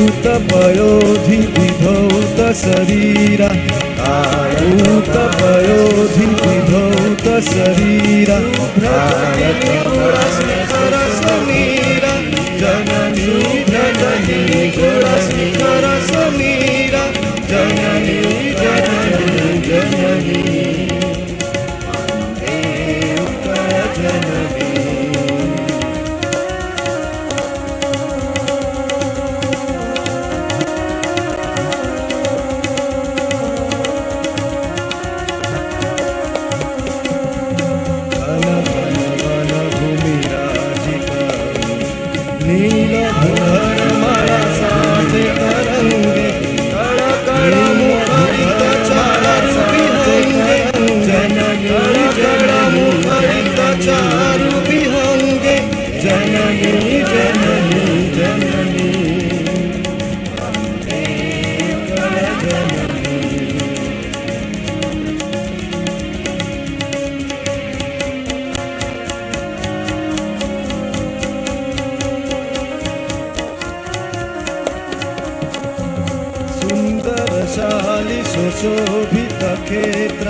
भूतपयोधि विधौत शरीरा भूतपयोधि विधौत शरीरा समीरा जननी जननी गुणस्कर समीरा जननी जननी जननी जननी चारु भी होंगे जननी जननी जननी सुंदरशाली सुशोभित क्षेत्र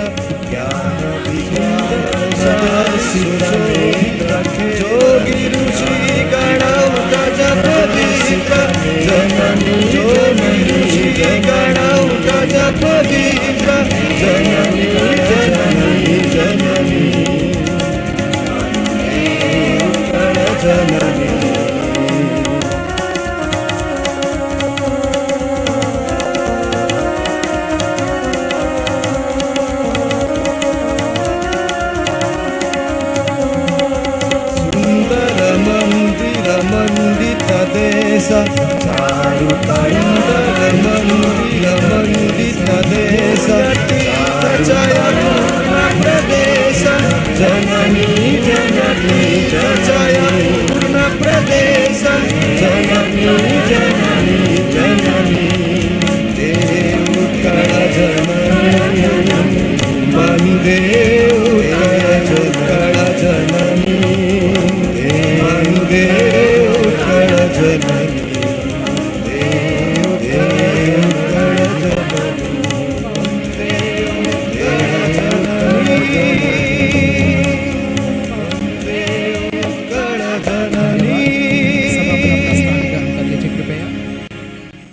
ज्ञान सुशोभित जोगी ऋषि गणौत जपदीप जननी जोगी ऋषि गणौत जपदीप जननी जननी जननी जननी मंडित देश चारुतंदर मंदिर मंडित देश जय प्रदेश जननी जननी जय पूर्ण प्रदेश जननी जननी जननी देव उत्कल जननी वंदे उत्कल जननी वंदे जननी देव देव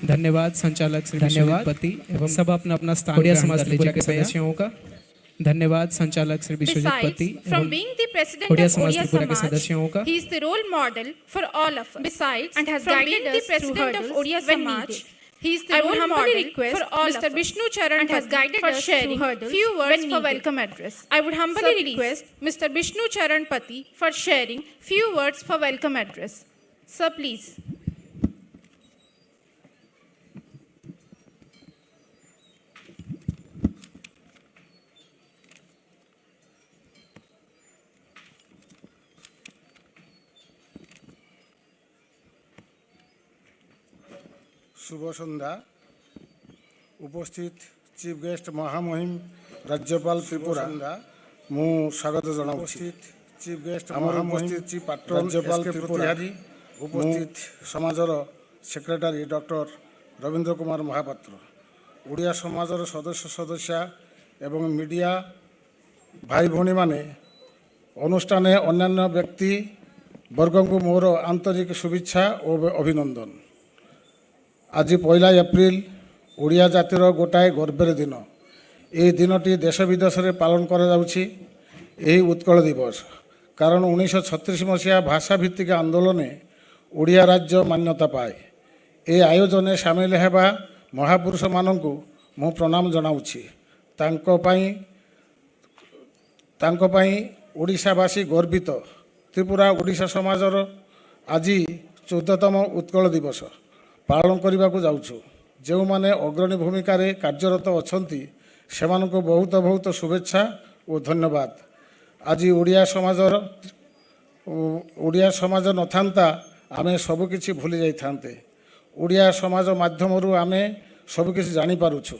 धन्यवाद संचालक श्री विश्वजीतपति एवं सब अपना अपना स्थान ओडिया समाज के सदस्यों का धन्यवाद संचालक Shri विश्वजीतपति from being the president Odia of समाज Odia त्रिपुरा के Samaj, सदस्यों का he is the role model for all of us. Besides, and has from guided being us the through president of hurdles Odia when Samaj, needed. he is the I would role humbly model request for all Mr. of us. Vishnu Charan and has Pati guided for us sharing through hurdles few words when for needed. welcome address. I would humbly Sir, please. request Mr. Vishnu Charan Pati for sharing few words for welcome address. Sir, please. शुभ सन्ध्या उपस्थित chief guest महामहिम राज्यपाल त्रिपुरा मु स्वागत जना उपस्थित chief guest उपस्थित chief पाट्रन राज्यपाल त्रिपुरा उपस्थित समाजर सेक्रेटारी डॉक्टर रवींद्र कुमार महापात्र ओडिया समाजर सदस्य सदस्या एवं मीडिया भाई भौणी माने अनुष्ठान अन्यान्य व्यक्ति वर्ग को मोर आंतरिक शुभेच्छा और अभिनंदन। आज 1 एप्रिल ओडिया जातिर गोटाए गर्भर दिन यह दिनटी देश विदेश में पालन करा उत्कल दिवस कारण 1936 मसीहा भाषा भित्तिक आंदोलन ओडिया राज्य मान्यता पाए ए आयोजन सामिल हेबा महापुरुष मानकु मु प्रणाम जनाउछि तांको ओडिशावासी गर्वित त्रिपुरा ओडिशा समाजर आज 14तम उत्कल दिवस ପାଳନ କରିବାକୁ ଯାଉଛୁ। ଯେଉଁମାନେ ଅଗ୍ରଣୀ ଭୂମିକାରେ କାର୍ଯ୍ୟରତ ଅଛନ୍ତି ସେମାନଙ୍କୁ ବହୁତ ବହୁତ ଶୁଭେଚ୍ଛା ଓ ଧନ୍ୟବାଦ। ଆଜି ଓଡ଼ିଆ ସମାଜ ନଥାନ୍ତା ଆମେ ସବୁକିଛି ଭୁଲି ଯାଇଥାନ୍ତେ। ଓଡ଼ିଆ ସମାଜ ମାଧ୍ୟମରୁ ଆମେ ସବୁକିଛି ଜାଣିପାରୁଛୁ,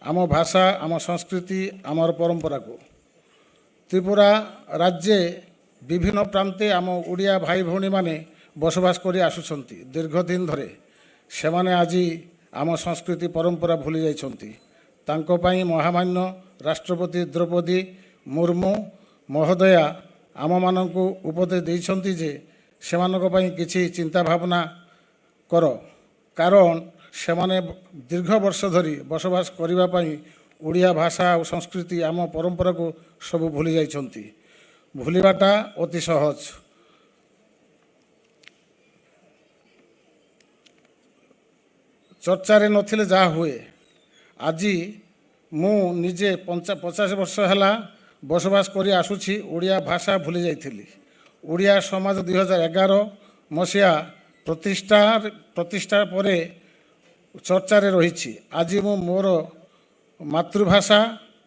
ଆମ ଭାଷା, ଆମ ସଂସ୍କୃତି, ଆମର ପରମ୍ପରାକୁ। ତ୍ରିପୁରା ରାଜ୍ୟରେ ବିଭିନ୍ନ ପ୍ରାନ୍ତେ ଆମ ଓଡ଼ିଆ ଭାଇ ଭଉଣୀମାନେ ବସବାସ କରି ଆସୁଛନ୍ତି ଦୀର୍ଘଦିନ ଧରେ। ସେମାନେ ଆଜି ଆମ ସଂସ୍କୃତି ପରମ୍ପରା ଭୁଲି ଯାଇଛନ୍ତି। ତାଙ୍କ ପାଇଁ ମହାମାନ୍ୟ ରାଷ୍ଟ୍ରପତି ଦ୍ରୌପଦୀ ମୁର୍ମୁ ମହୋଦୟା ଆମମାନଙ୍କୁ ଉପଦେଶ ଦେଇଛନ୍ତି ଯେ ସେମାନଙ୍କ ପାଇଁ କିଛି ଚିନ୍ତା ଭାବନା କର, କାରଣ ସେମାନେ ଦୀର୍ଘ ବର୍ଷ ଧରି ବସବାସ କରିବା ପାଇଁ ଓଡ଼ିଆ ଭାଷା ଓ ସଂସ୍କୃତି, ଆମ ପରମ୍ପରାକୁ ସବୁ ଭୁଲି ଯାଇଛନ୍ତି। ଭୁଲିବାଟା ଅତି ସହଜ। ଚର୍ଚ୍ଚାରେ ନଥିଲେ ଯାହା ହୁଏ। ଆଜି ମୁଁ ନିଜେ 50 ବର୍ଷ ହେଲା ବସବାସ କରି ଆସୁଛି, ଓଡ଼ିଆ ଭାଷା ଭୁଲି ଯାଇଥିଲି। ଓଡ଼ିଆ ସମାଜ 2011 ମସିହା ପ୍ରତିଷ୍ଠା ପରେ ଚର୍ଚ୍ଚାରେ ରହିଛି। ଆଜି ମୁଁ ମୋର ମାତୃଭାଷା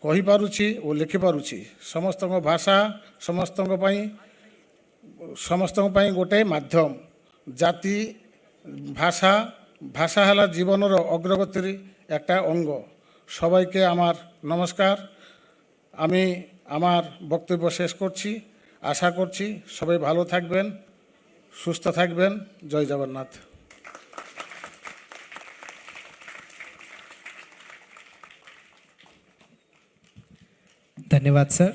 କହିପାରୁଛି ଓ ଲେଖିପାରୁଛି। ସମସ୍ତଙ୍କ ଭାଷା ସମସ୍ତଙ୍କ ପାଇଁ ଗୋଟିଏ ମାଧ୍ୟମ। ଜାତି ভাষা হল জীবনের অগ্রগতির একটা অঙ্গ। সবাইকে আমার নমস্কার। আমি আমার বক্তব্য শেষ করছি। আশা করছি সবাই ভালো থাকবেন, সুস্থ থাকবেন। জয় জগন্নাথ। धन्यवाद सर।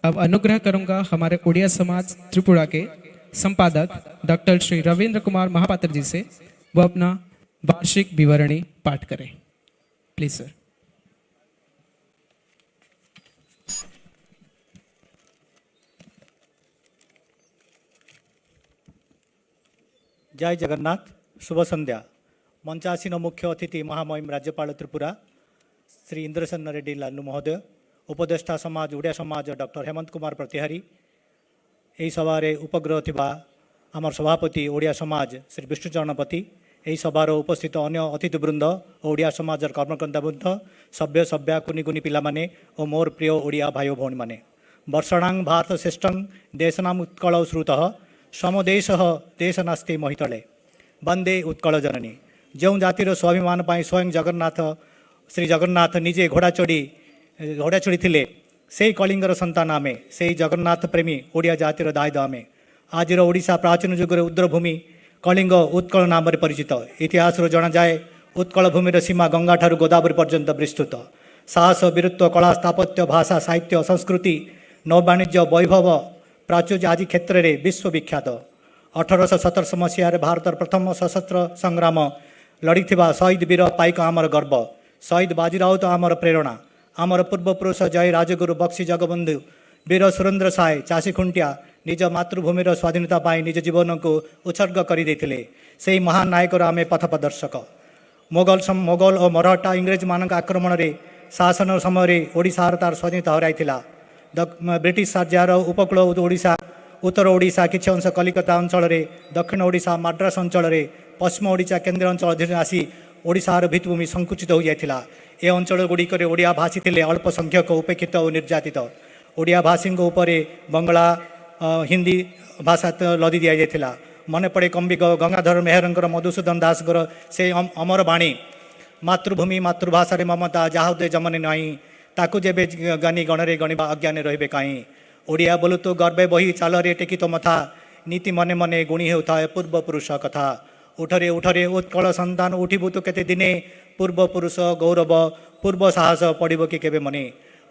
अब अनुग्रह करूंगा हमारे उड़िया समाज त्रिपुरा के संपादक डॉक्टर श्री रविंद्र कुमार महापात्र जी से, वो अपना वार्षिक विवरणी पाठ करें। Please sir. जय जगन्नाथ। शुभ संध्या। मंचासीन मुख्य अतिथि महामहिम राज्यपाल त्रिपुरा श्री इंद्रसेन रेड्डी लालू महोदय, उपदेष्टा समाज उड़िया समाज डॉक्टर हेमंत कुमार प्रतिहारी, यही सभार उपग्रह थिबा आमर सभापति ओडिया समाज श्री विष्णुचरण पति, यही सभार उपस्थित अन्य अतिथिवृंद, ओडिया समाज कर्मकर्तावृंद, सभ्य सभ्या कुनी कुनी पिला माने और मोर प्रिय ओडिया भाई भौणी माने। वर्षाणां भारत श्रेष्ठं देशनाम उत्कल श्रुतः समदेश देश नास्ति महितले वंदे उत्कल जननी। जो जातिर स्वाभिमान पाई स्वयं जगन्नाथ श्री जगन्नाथ निजे घोड़ा चढ़ी थिले, से कलिंगर संतान आमे, से जगन्नाथ प्रेमी ओडिया जातिर दायद आमे। आजिर ओडिशा प्राचीन जुगर उद्रभूमि कलिंग उत्कल नाम परिचित। इतिहास जना जाए उत्कल भूमिर सीमा गंगा ठारू गोदावरी पर्यंत विस्तृत। साहस वीरत्व कला स्थापत्य भाषा साहित्य संस्कृति नौवाणिज्य वैभव प्राचुर्य आदि क्षेत्र में विश्वविख्यात। 1817 मसीह भारत प्रथम सशस्त्र संग्राम लड़ी शहीद वीर पाइक आमर गर्व। शहीद बाजीराउत आमर प्रेरणा। आमर पूर्वपुरुष जय राजगुरु बक्सी जगबंधु वीर सुरेंद्र साय चाषी खुंटिया निज मातृभूमिर स्वाधीनता पाई निज जीवन को उत्सर्ग करदे। से महान नायकर आमे पथप्रदर्शक। मोगल और मराठा इंग्रेज मान आक्रमण में शासन समय ओडिशार तार स्वाधीनता हराइला। ब्रिटिश राज्यर उपकूल ओडिशा, उत्तर ओडिशा, किछि अंश कलिकता अंचल, दक्षिण ओडिशा मद्रास अंचल, पश्चिम ओडिशा केन्द्र अंचल अधीन आसी ओडिशार भित्तिभूमि संकुचित हो जाता। ए अंचल गुड़िक ओडिया भाषी थे अल्प संख्यक उपेक्षित और निर्यातित। ओडिया भाषी बंगला हिंदी भाषा लदी दि जाता। मन पड़े कवि गंगाधर मेहरंकर मधुसूदन दासगर से अमर बाणी मातृभूमि मातृभाषा ममता जाहुदे जमनी नहीं ताकू जेबे ज्ञानी गणरे गणिबा अज्ञानी रहिबे काई। ओडिया बोलु तो गर्वे बही चालरे टेकी तो मथा नीति मने मने गुणी होता पूर्वपुरुष कथा। उठरे उठरे उत्कल संतान उठिबु तो केते दिने पूर्वपुरुष गौरव पूर्व साहस पड़िबो कि केबे मने।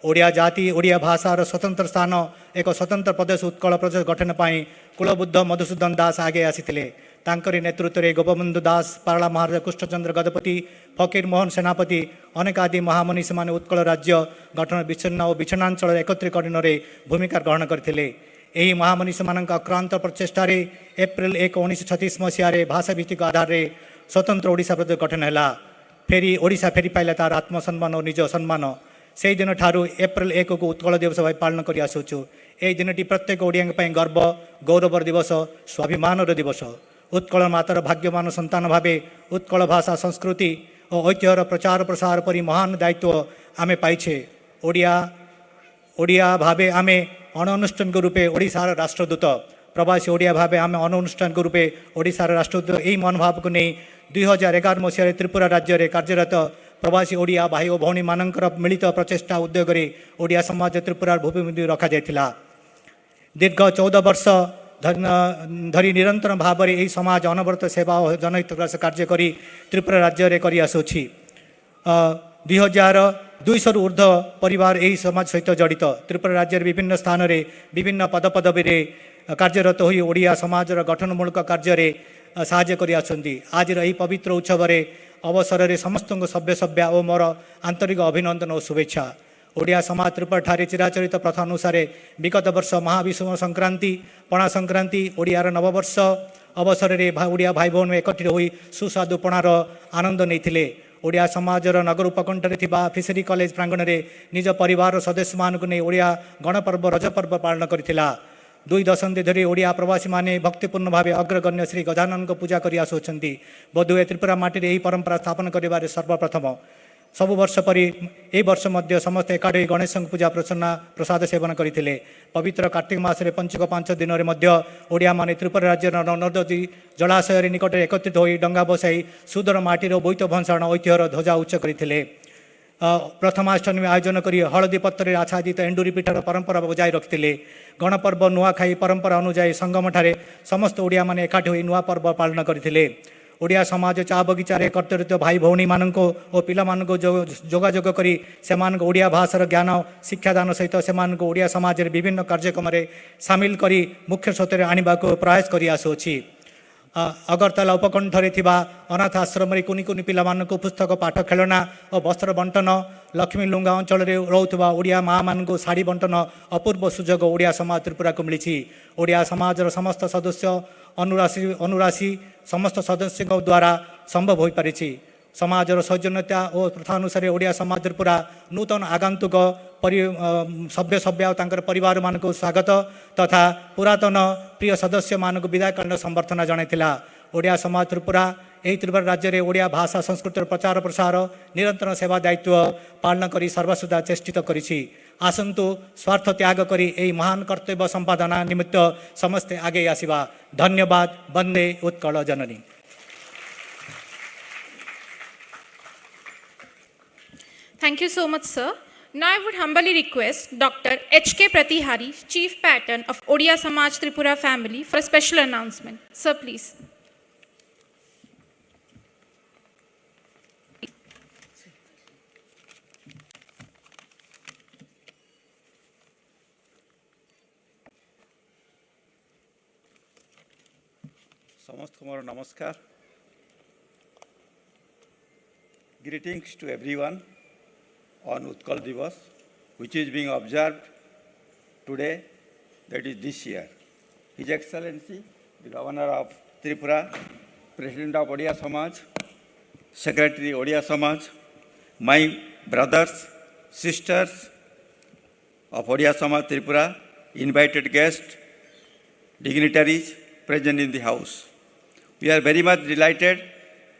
ओडिया जाति ओडिया भाषार स्वतंत्र स्थान एक स्वतंत्र प्रदेश उत्कल प्रदेश गठन पाई कुलबुद्ध मधुसूदन दास आगे आसीथिले। तांकरी नेतृत्व में गोपबंधु दास, पारला महाराज कृष्णचंद्र गजपति, फकीर मोहन सेनापति अनेक आदि महामनीषी माने उत्कल राज्य गठन विच्छिन्न और विच्छिन्नांचल एकत्रीकरण में भूमिका ग्रहण करथिले। यही महामनीषी मानक अक्रांत प्रचेष्टार एप्रिल 1, 1936 मसीह भाषा भित्तिक आधार में स्वतंत्र ओडिशा प्रदेश गठन है। फेरी ओडिशा फेरी पाइला तार आत्मसम्मान और निज सम्मान। से दिन ठारू एप्रिल 1 को उत्कल दिवस भाई पालन कर आसुचु। यही दिन प्रत्येक ओडिया गर्व गौरवर दिवस, स्वाभिमान दिवस। उत्कल मातर भाग्यमान संतान भावे उत्कल भाषा संस्कृति और ऐतिह्यर प्रचार प्रसार परी महान दायित्व आमे पाइछे। ओडिया भावे आमे अनानुष्ठानिक रूपे ओडिशार राष्ट्रदूत प्रवासी ओडिया भावे आमे अनानुष्ठानिक रूपे ओडिशार राष्ट्रदूत यही मनोभाव को नहीं 2011 मसीह त्रिपुरा राज्य में कार्यरत प्रवासी ओडिया भाई और भौणी मानकर मिलित प्रचेष्टा उद्योग ओडिया समाज त्रिपुरा भूमिबंदी रखा जाइथिला। दीर्घ 14 वर्ष धरी निरंतर भाव में यही समाज अनवरत सेवा और जनहित कार्य करी त्रिपुरा राज्य में करी आसुछि। 2200 रु ऊर्ध्व परिवार यही समाज सहित जड़ित त्रिपुरा राज्य विभिन्न स्थान में विभिन्न पदपदवी कार्यरत हो ओडिया समाज गठनमूलक कार्य साहाय्य करी आसुछन्ति। आज यही पवित्र उत्सव अवसर में समस्त सभ्य सभ्या और मोर आंतरिक अभिनंदन और शुभेच्छा। ओडिया समाज त्रिपुरा ठारे चिराचरित प्रथा अनुसार विगत वर्ष महाविषुव संक्रांति पणा संक्रांति ओडियार नववर्ष अवसर में ओडिया भाई भौन एकत्रित होई सुस्वादु पणार आनंद नहीं। ओडिया समाजर नगर उपकंठरे थिबा फिशरी कॉलेज प्रांगण में निज परिवार सदस्य मानक नहीं ओडिया गणपर्व रजपर्व पालन करथिला। 2 दशंधि धरी ओडिया प्रवासी माने भक्तिपूर्ण भाव अग्रगण्य श्री गजानन को पूजा कर आसुछन्ति। बोधुए त्रिपुरा माटी यही परंपरा स्थापन करिबारे सर्वप्रथम सब वर्ष परी ए वर्ष मध्य समस्त एकाठी गणेश पूजा प्रसन्ना प्रसाद सेवन करते। पवित्र कार्तिक मासरे पंचक 5 दिन में ओडिया माने त्रिपुरा राज्य नदी जलाशय निकट एकत्रित होई डंगा बसाई सुदूर माटीर बोईत भंसाण ऐतिह्यर ध्वजा उच्च करते। प्रथमाष्टमी में आयोजन करी हलदी पत्र आच्छादित एंडुरी पिठार परंपरा बजाय रखिते। गणपर्व नुआखाई परंपरा अनुजाई संगम ठारे समस्त ओडिया माने एकाठी होई नुआ पर्व पालन करते। ओडिया समाज चा बगीचार कर्तव्य भाई भौणी मानक और पिला मानक जोगाजोग करी सेमानक ओडिया भाषार ज्ञान शिक्षादान सहित सेमानक ओडिया समाज विभिन्न कार्यक्रम सामिल करी मुख्य स्रोत आनिबाको प्रयास करी आसुछि। अगरतला उपकंठरे थिबा अनाथ आश्रम कुनि कुनि पिला मानक पुस्तक पाठ खेलना और वस्त्र बंटन लक्ष्मी लुंगा अंचल रोथुवा ओडिया माँ मानक शाढ़ी बंटन अपूर्व सुजोग ओडिया समाज त्रिपुरा को मिली। ओडिया समाजर समस्त सदस्य अनुराशी समस्त सदस्य द्वारा संभव हो पारिछि। समाजर सौजन्यता और प्रथा अनुसार ओडिया समाज त्रिपुरा नूतन आगंतुक सभ्य सभ्या और परिवार मानक स्वागत तथा पुरातन प्रिय सदस्य मानक विदाय कांड संबर्धना जणाइथिला। ओडिया समाज त्रिपुरा यही त्रिपुरा राज्य में ओडिया भाषा संस्कृतिर प्रचार प्रसार निरंतर सेवा दायित्व पालन करी सर्वसुदा चेष्टित करिछि। आसंतु स्वार्थ त्याग करी यही महान कर्तव्य संपादना निमित्त समस्ते आगे आसिबा। धन्यवाद। वंदे उत्कल जननी। Thank you so much, sir. Now I would humbly request Dr. H.K. Pratihari, Chief Patron of Odia Samaj Tripura family, for a special announcement. Sir, please. समस्त मोर नमस्कार. Greetings to everyone on Utkal Divas, which is being observed today, that is this year. His Excellency, the Governor of Tripura, President of Odia Samaj, Secretary Odia Samaj, my brothers, sisters of Odia Samaj Tripura, invited guests, dignitaries present in the house. We are very much delighted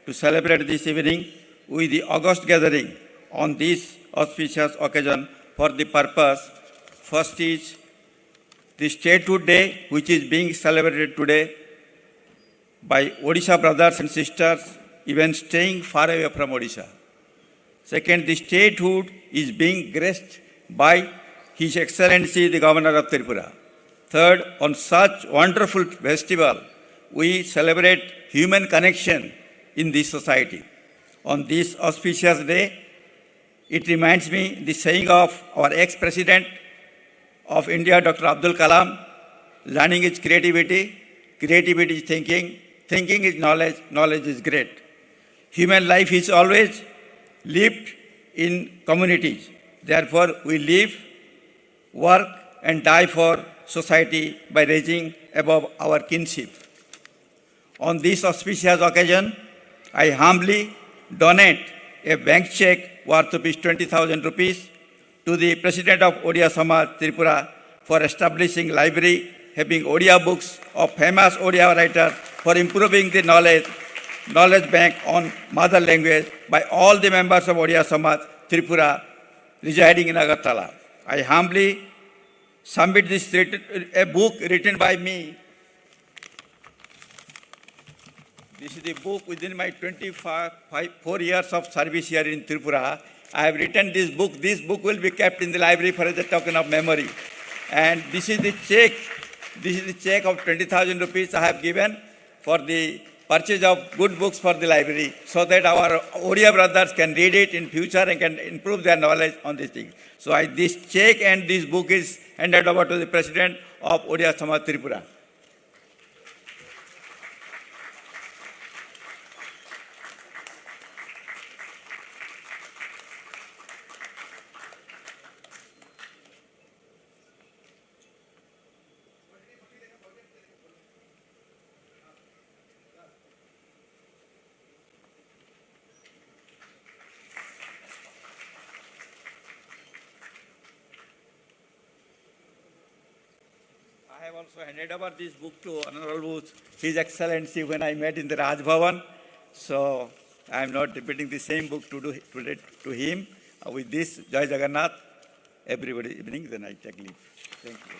to celebrate this evening with the august gathering on this auspicious occasion for the purpose. First is the Statehood Day, which is being celebrated today by Odisha brothers and sisters, even staying far away from Odisha. Second, the statehood is being graced by His Excellency, the Governor of Tripura. Third, on such wonderful festival, we celebrate human connection in this society. On this auspicious day, it reminds me the saying of our ex-president of India, Dr. Abdul Kalam, learning is creativity, creativity is thinking, thinking is knowledge, knowledge is great. Human life is always lived in communities. Therefore, we live, work and die for society by raising above our kinship. On this auspicious occasion, I humbly donate a bank check worth ₹20,000 to the President of Odia Samaj Tripura for establishing library having Odia books of famous Odia writer for improving the knowledge bank on mother language by all the members of Odia Samaj Tripura residing in Agartala. I humbly submit a book written by me. This is the book within my 4 years of service here in Tripura. I have written this book. This book will be kept in the library for as a token of memory. And this is the check. This is the check of 20,000 rupees I have given for the purchase of good books for the library, so that our Odia brothers can read it in future and can improve their knowledge on this thing. So this check and this book is handed over to the President of Odia Samaj Tripura. I have also handed over this book to Honorable His Excellency when I met in the Raj Bhavan. So I am not repeating the same book to him. With this, Jai Jagannath, everybody evening, then I take leave. Thank you.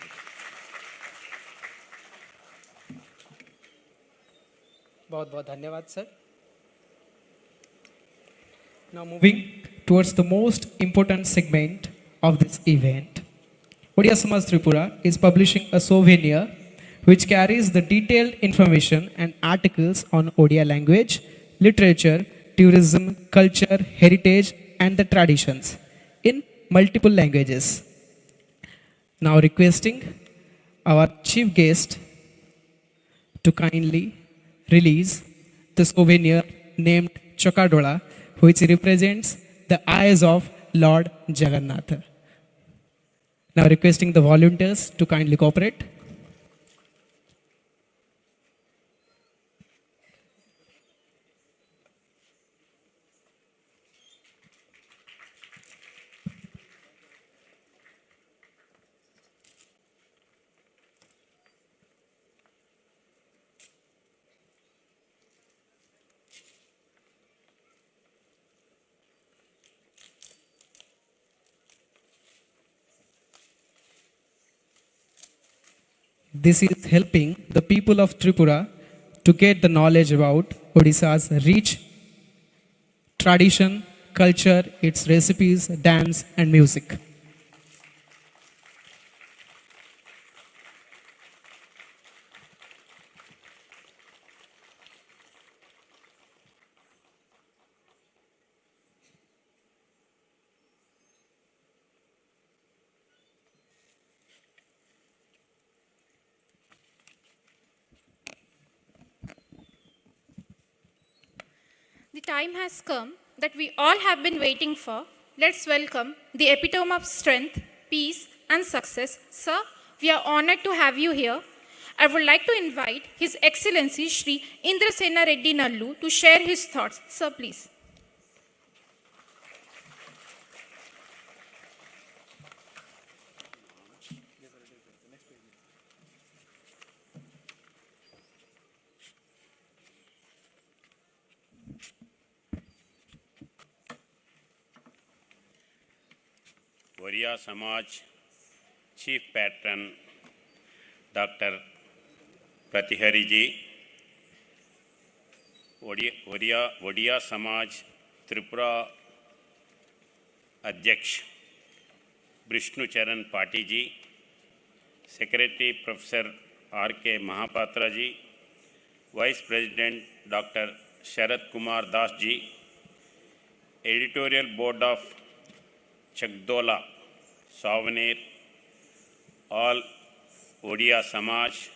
बहुत बहुत धन्यवाद sir. Now moving towards the most important segment of this event, Odia Samaj Tripura is publishing a souvenir which carries the detailed information and articles on Odia language, literature, tourism, culture, heritage and the traditions in multiple languages. Now requesting our chief guest to kindly release the souvenir named Chokadola, which represents the eyes of Lord Jagannatha. Now requesting the volunteers to kindly cooperate. This is helping the people of Tripura to get the knowledge about Odisha's rich tradition, culture, its recipes, dance and music. The time has come that we all have been waiting for. Let's welcome the epitome of strength, peace, and success. Sir, we are honored to have you here. I would like to invite His Excellency Shri Indrasena Reddy Nallu to share his thoughts. Sir, please. Odia Samaj Chief Patron Dr. Pratihari ji, Odia Samaj Tripura Adhyaksh Brishnu Charan Pati ji, Secretary Professor R.K. Mahapatra ji, Vice President Dr. Sharad Kumar Das ji, Editorial Board of Chakdola Souvenir, all Odia Samaj,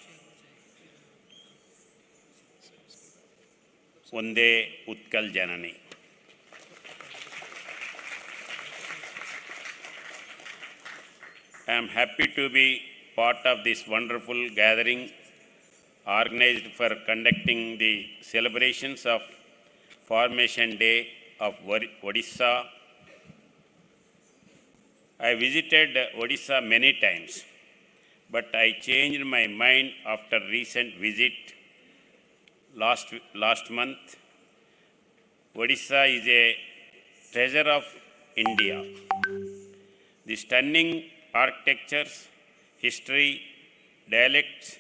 Vande Utkal Janani. I am happy to be part of this wonderful gathering organized for conducting the celebrations of Formation Day of Odisha. I visited Odisha many times, but I changed my mind after recent visit last month. Odisha is a treasure of India. The stunning architectures, history, dialects,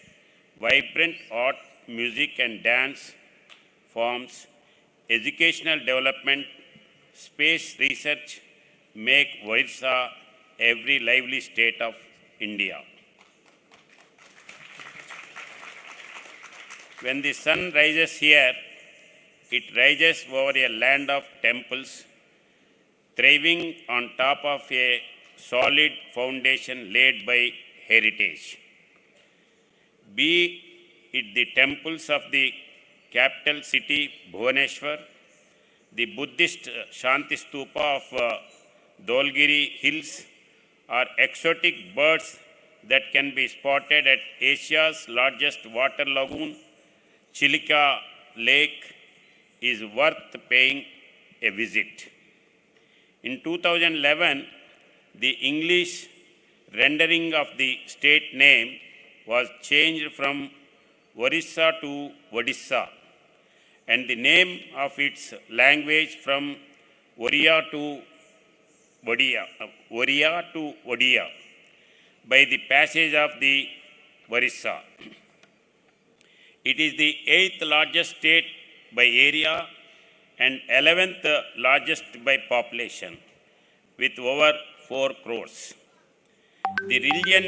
vibrant art, music and dance forms, educational development, space research make Odisha every lively state of India. When the sun rises here, it rises over a land of temples, thriving on top of a solid foundation laid by heritage. Be it the temples of the capital city Bhubaneswar, the Buddhist Shanti Stupa of Dholgiri Hills, or exotic birds that can be spotted at Asia's largest water lagoon, Chilika Lake, is worth paying a visit. In 2011, the English rendering of the state name was changed from Orissa to Odisha, and the name of its language from Oriya to Odia by the passage of the Orissa. It is the 8th largest state by area and 11th largest by population, with over 4 crores. The region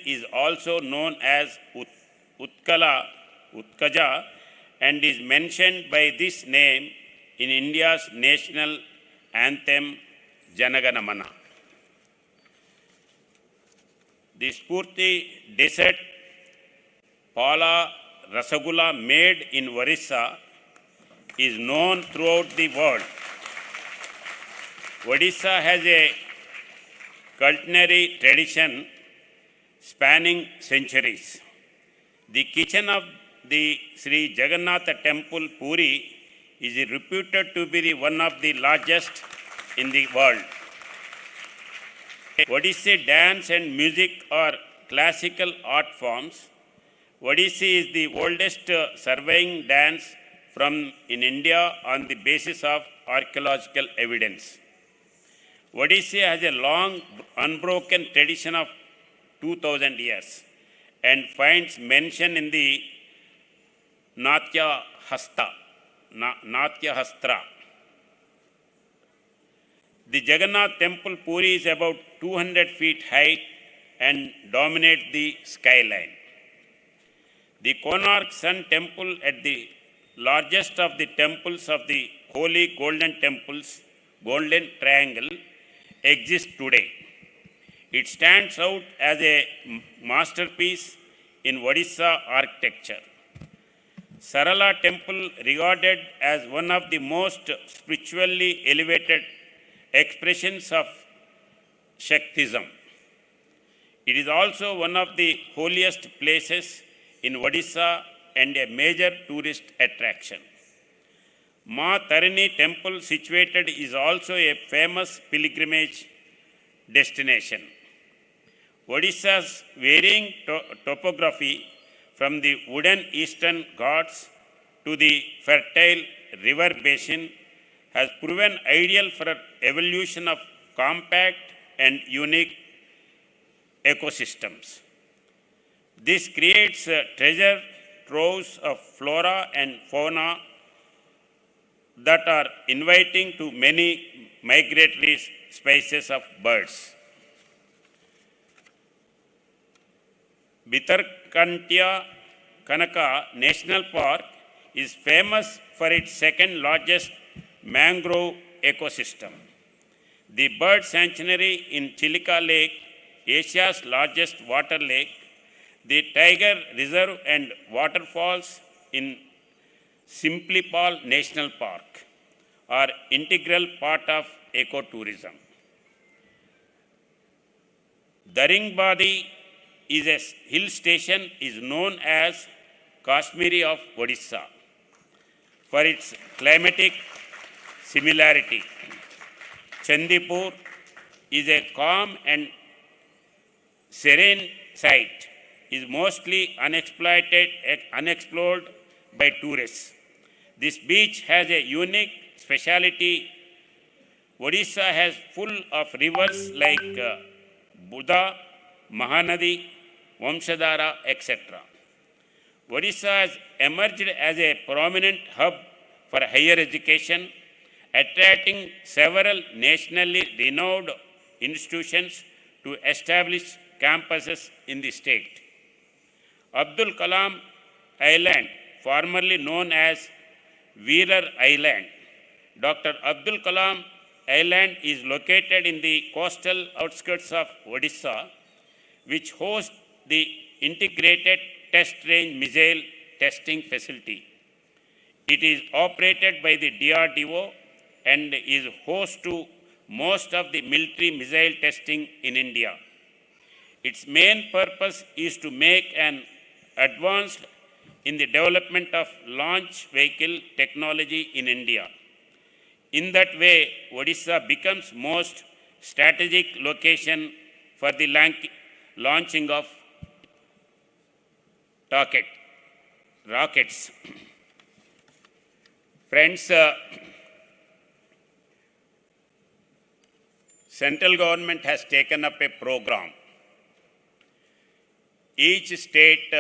is also known as Utkaja and is mentioned by this name in India's national anthem Janagana Mana. The Spurti Desert Pala Rasagula made in Orissa is known throughout the world. Odisha has a culinary tradition spanning centuries. The kitchen of the Sri Jagannatha Temple, Puri, is reputed to be one of the largest in the world. Odissi dance and music are classical art forms. Odissi is the oldest surviving dance in India on the basis of archaeological evidence. Odissi has a long, unbroken tradition of 2000 years and finds mention in the Natya Hastra. The Jagannath Temple Puri is about 200 feet high and dominates the skyline. The Konark Sun Temple, at the largest of the temples of the Holy Golden Temples, Golden Triangle, exists today. It stands out as a masterpiece in Odisha architecture. Sarala Temple, regarded as one of the most spiritually elevated expressions of Shaktism. It is also one of the holiest places in Odisha and a major tourist attraction. Ma Tarini Temple, situated, is also a famous pilgrimage destination. Odisha's varying topography, from the wooden eastern Ghats to the fertile river basin, has proven ideal for evolution of compact and unique ecosystems. This creates treasure troves of flora and fauna that are inviting to many migratory species of birds. Bhitarkantia Kanaka National Park is famous for its second largest mangrove ecosystem. The bird sanctuary in Chilika Lake, Asia's largest water lake, the Tiger Reserve and waterfalls in Simplipal National Park are integral part of ecotourism. Daringbadi is a hill station is known as Kashmiri of Odisha for its climatic similarity. Chandipur is a calm and serene site is mostly unexplored by tourists. This beach has a unique speciality. Odisha has full of rivers like Buddha, Mahanadi, Vamshadhara, etc. Odisha has emerged as a prominent hub for higher education, attracting several nationally renowned institutions to establish campuses in the state. Abdul Kalam Island, formerly known as Veerar Island. Dr. Abdul Kalam Island is located in the coastal outskirts of Odisha, which hosts the integrated test range missile testing facility. It is operated by the DRDO and is host to most of the military missile testing in India. Its main purpose is to make an advance in the development of launch vehicle technology in India. In that way, Odisha becomes most strategic location for the launching of rockets. Friends, central government has taken up a program. Each state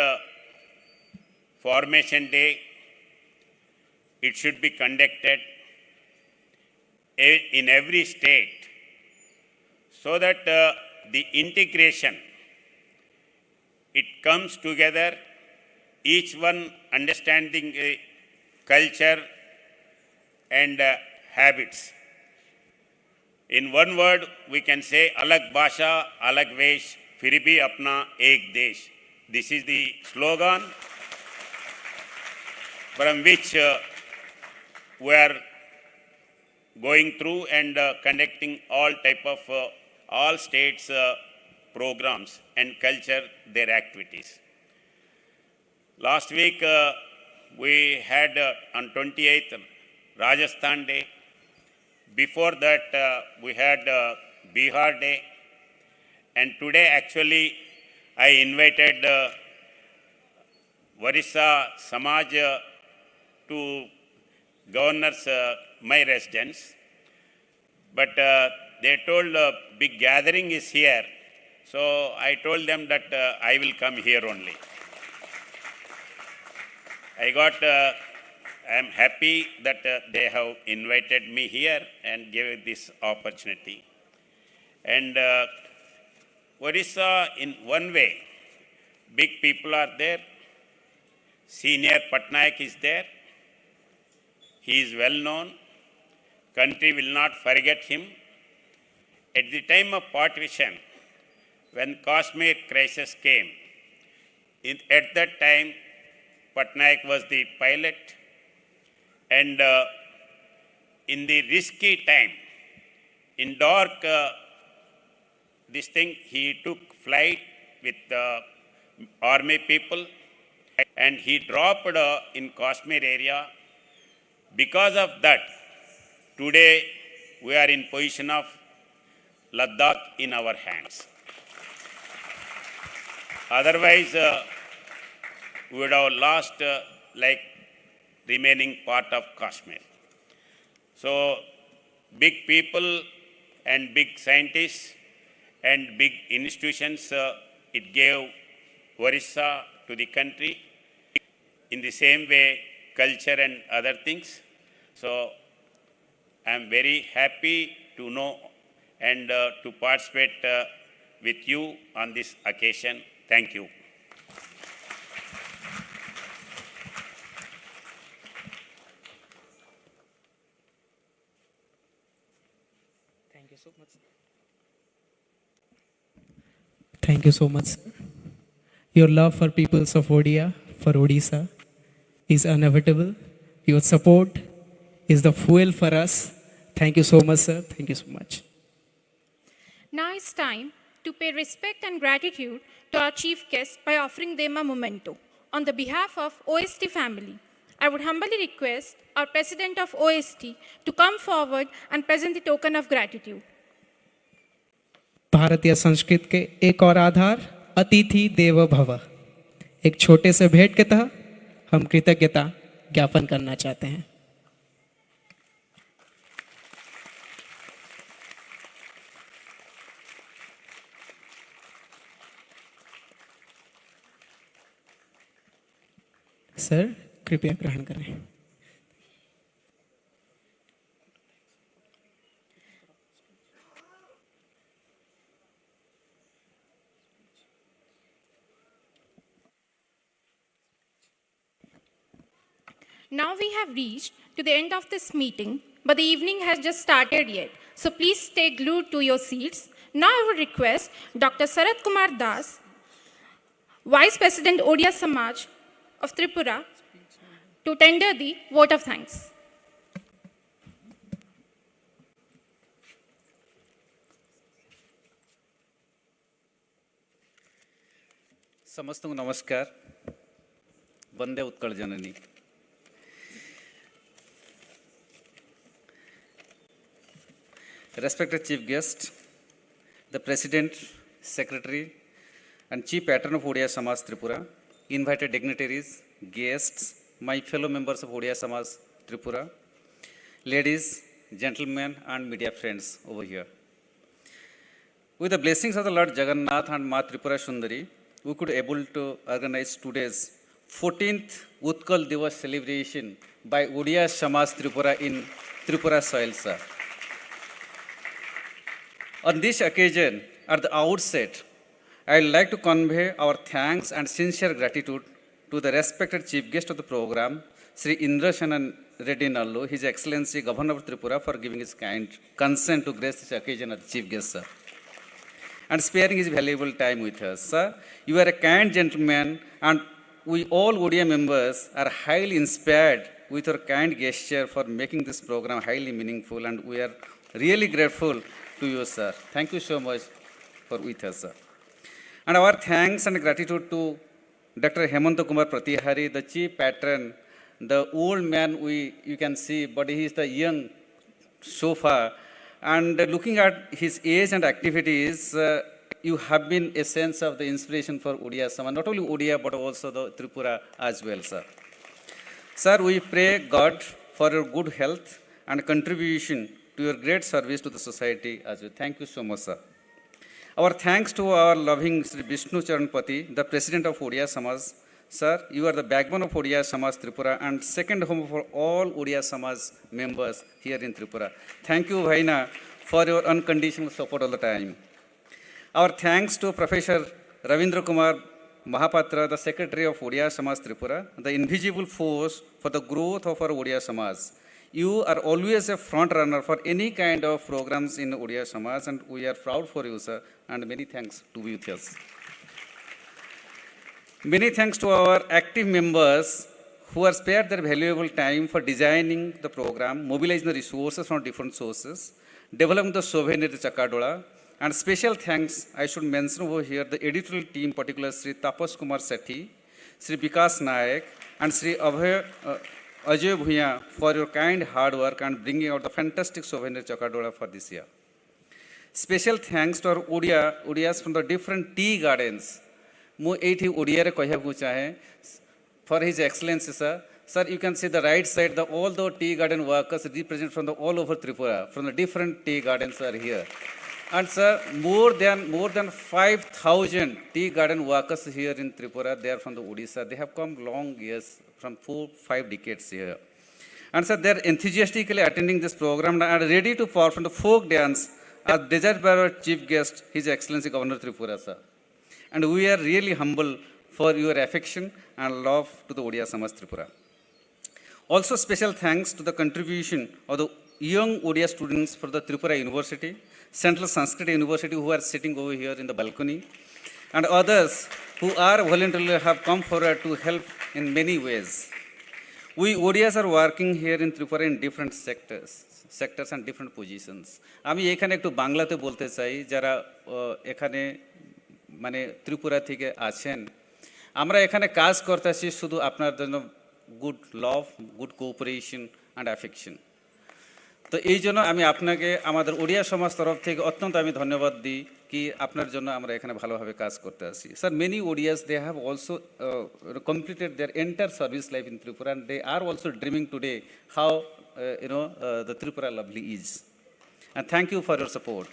formation day, it should be conducted in every state so that the integration, it comes together, each one understanding culture and habits. In one word, we can say, alag bhasha, alag vesh, फिर भी अपना एक देश. This is the slogan from which we are going through and conducting all type of all states programs and culture their activities. Last week we had on 28th Rajasthan Day. Before that we had Bihar Day. And today actually I invited Orissa Samaj to governor's my residence. But they told a big gathering is here. So I told them that I will come here only. I am happy that they have invited me here and gave this opportunity. And Odisha, in one way, big people are there. Senior Patnaik is there. He is well known. Country will not forget him. At the time of partition, when Kashmir crisis came, at that time, Patnaik was the pilot. And in the risky time, in dark this thing, he took flight with the army people and he dropped in Kashmir area. Because of that, today we are in position of Ladakh in our hands. Otherwise, we would have lost like remaining part of Kashmir. So, big people and big scientists and big institutions, it gave Orissa to the country. In the same way, culture and other things. So, I am very happy to know and to participate with you on this occasion. Thank you. Thank you so much. Thank you so much, sir. Your love for peoples of Odia, for Odisha, is inevitable. Your support is the fuel for us. Thank you so much, sir. Thank you so much. Now it's time to pay respect and gratitude to our chief guests by offering them a memento. On the behalf of OST family, I would humbly request our president of OST to come forward and present the token of gratitude. भारतीय संस्कृत के एक और आधार, अतिथि देवो भव. एक छोटे से भेंट के तहत हम कृतज्ञता ज्ञापन करना चाहते हैं। सर कृपया ग्रहण करें। Now we have reached to the end of this meeting, but the evening has just started yet. So please stay glued to your seats. Now I would request Dr. Sarat Kumar Das, Vice President Odia Samaj of Tripura, to tender the vote of thanks. समस्तଙ୍କୁ नमस्कार। वंदे उत्कल जननी। Respected Chief Guest, the President, Secretary and Chief Patron of Odia Samaj Tripura, invited dignitaries, guests, my fellow members of Odia Samaj Tripura, ladies, gentlemen and media friends over here. With the blessings of the Lord Jagannath and Ma Tripura Sundari, we could able to organize today's 14th Utkal Divas celebration by Odia Samaj Tripura in Tripura soil, sir. On this occasion, at the outset, I would like to convey our thanks and sincere gratitude to the respected chief guest of the program, Sri Indrasana Reddy Nallu, His Excellency Governor of Tripura, for giving his kind consent to grace this occasion as chief guest, sir, and sparing his valuable time with us. Sir, you are a kind gentleman, and we all Odia members are highly inspired with your kind gesture for making this program highly meaningful, and we are really grateful to you, sir. Thank you so much for with us, sir. And our thanks and gratitude to Dr. Hemanta Kumar Pratihari, the chief patron, the old man you can see, but he is the young so far. And looking at his age and activities, you have been a sense of the inspiration for Odia Samaj, not only Odia, but also the Tripura as well, sir. Sir, we pray God for your good health and contribution to your great service to the society as well. Thank you so much, sir. Our thanks to our loving Sri Vishnu Charanpati, the President of Odia Samaj. Sir, you are the backbone of Odia Samaj Tripura and second home for all Odia Samaj members here in Tripura. Thank you, Vaina, for your unconditional support all the time. Our thanks to Professor Ravindra Kumar Mahapatra, the Secretary of Odia Samaj Tripura, the invisible force for the growth of our Odia Samaj. You are always a front runner for any kind of programs in Odia Samaj, and we are proud for you, sir, and many thanks to be with us. Many thanks to our active members who have spared their valuable time for designing the program, mobilizing the resources from different sources, developing the souvenir Chakadola, and special thanks I should mention over here the editorial team, particularly Sri Tapas Kumar Sethi, Sri Vikas Nayak, and Sri Ajay Bhuya for your kind hard work and bringing out the fantastic souvenir Chakadola for this year. Special thanks to our Odias from the different tea gardens. Mu eighty Odia Koyabu Chahe for His Excellency, sir. Sir, you can see the right side, all the tea garden workers represent from all over Tripura, from the different tea gardens are here. And sir, more than 5,000 tea garden workers here in Tripura, they are from the Odisha. They have come long years, from 4-5 decades here. And sir, they are enthusiastically attending this program and are ready to perform the folk dance as desired by our chief guest, His Excellency Governor Tripura, sir. And we are really humble for your affection and love to the Odia Samaj Tripura. Also special thanks to the contribution of the young Odia students for the Tripura University, Central Sanskrit University, who are sitting over here in the balcony, and others who are voluntarily have come forward to help in many ways. We Odias are working here in Tripura in different sectors and different positions. আমি এখানে একটু বাংলাতে বলতে চাই যারা এখানে মানে ত্রিপুরা থেকে আছেন আমরা এখানে কাজ করতেছি শুধু আপনার জন্য good love good cooperation and affection তো এই জন্য আমি আপনাকে আমাদের ওড়িয়া সমাজ তরফ থেকে অত্যন্ত আমি ধন্যবাদ দিই কি আপনার জন্য আমরা এখানে ভালোভাবে কাজ করতে আসি sir many Odias they have also completed their entire service life in Tripura and they are also dreaming today how the Tripura lovely is, and thank you for your support.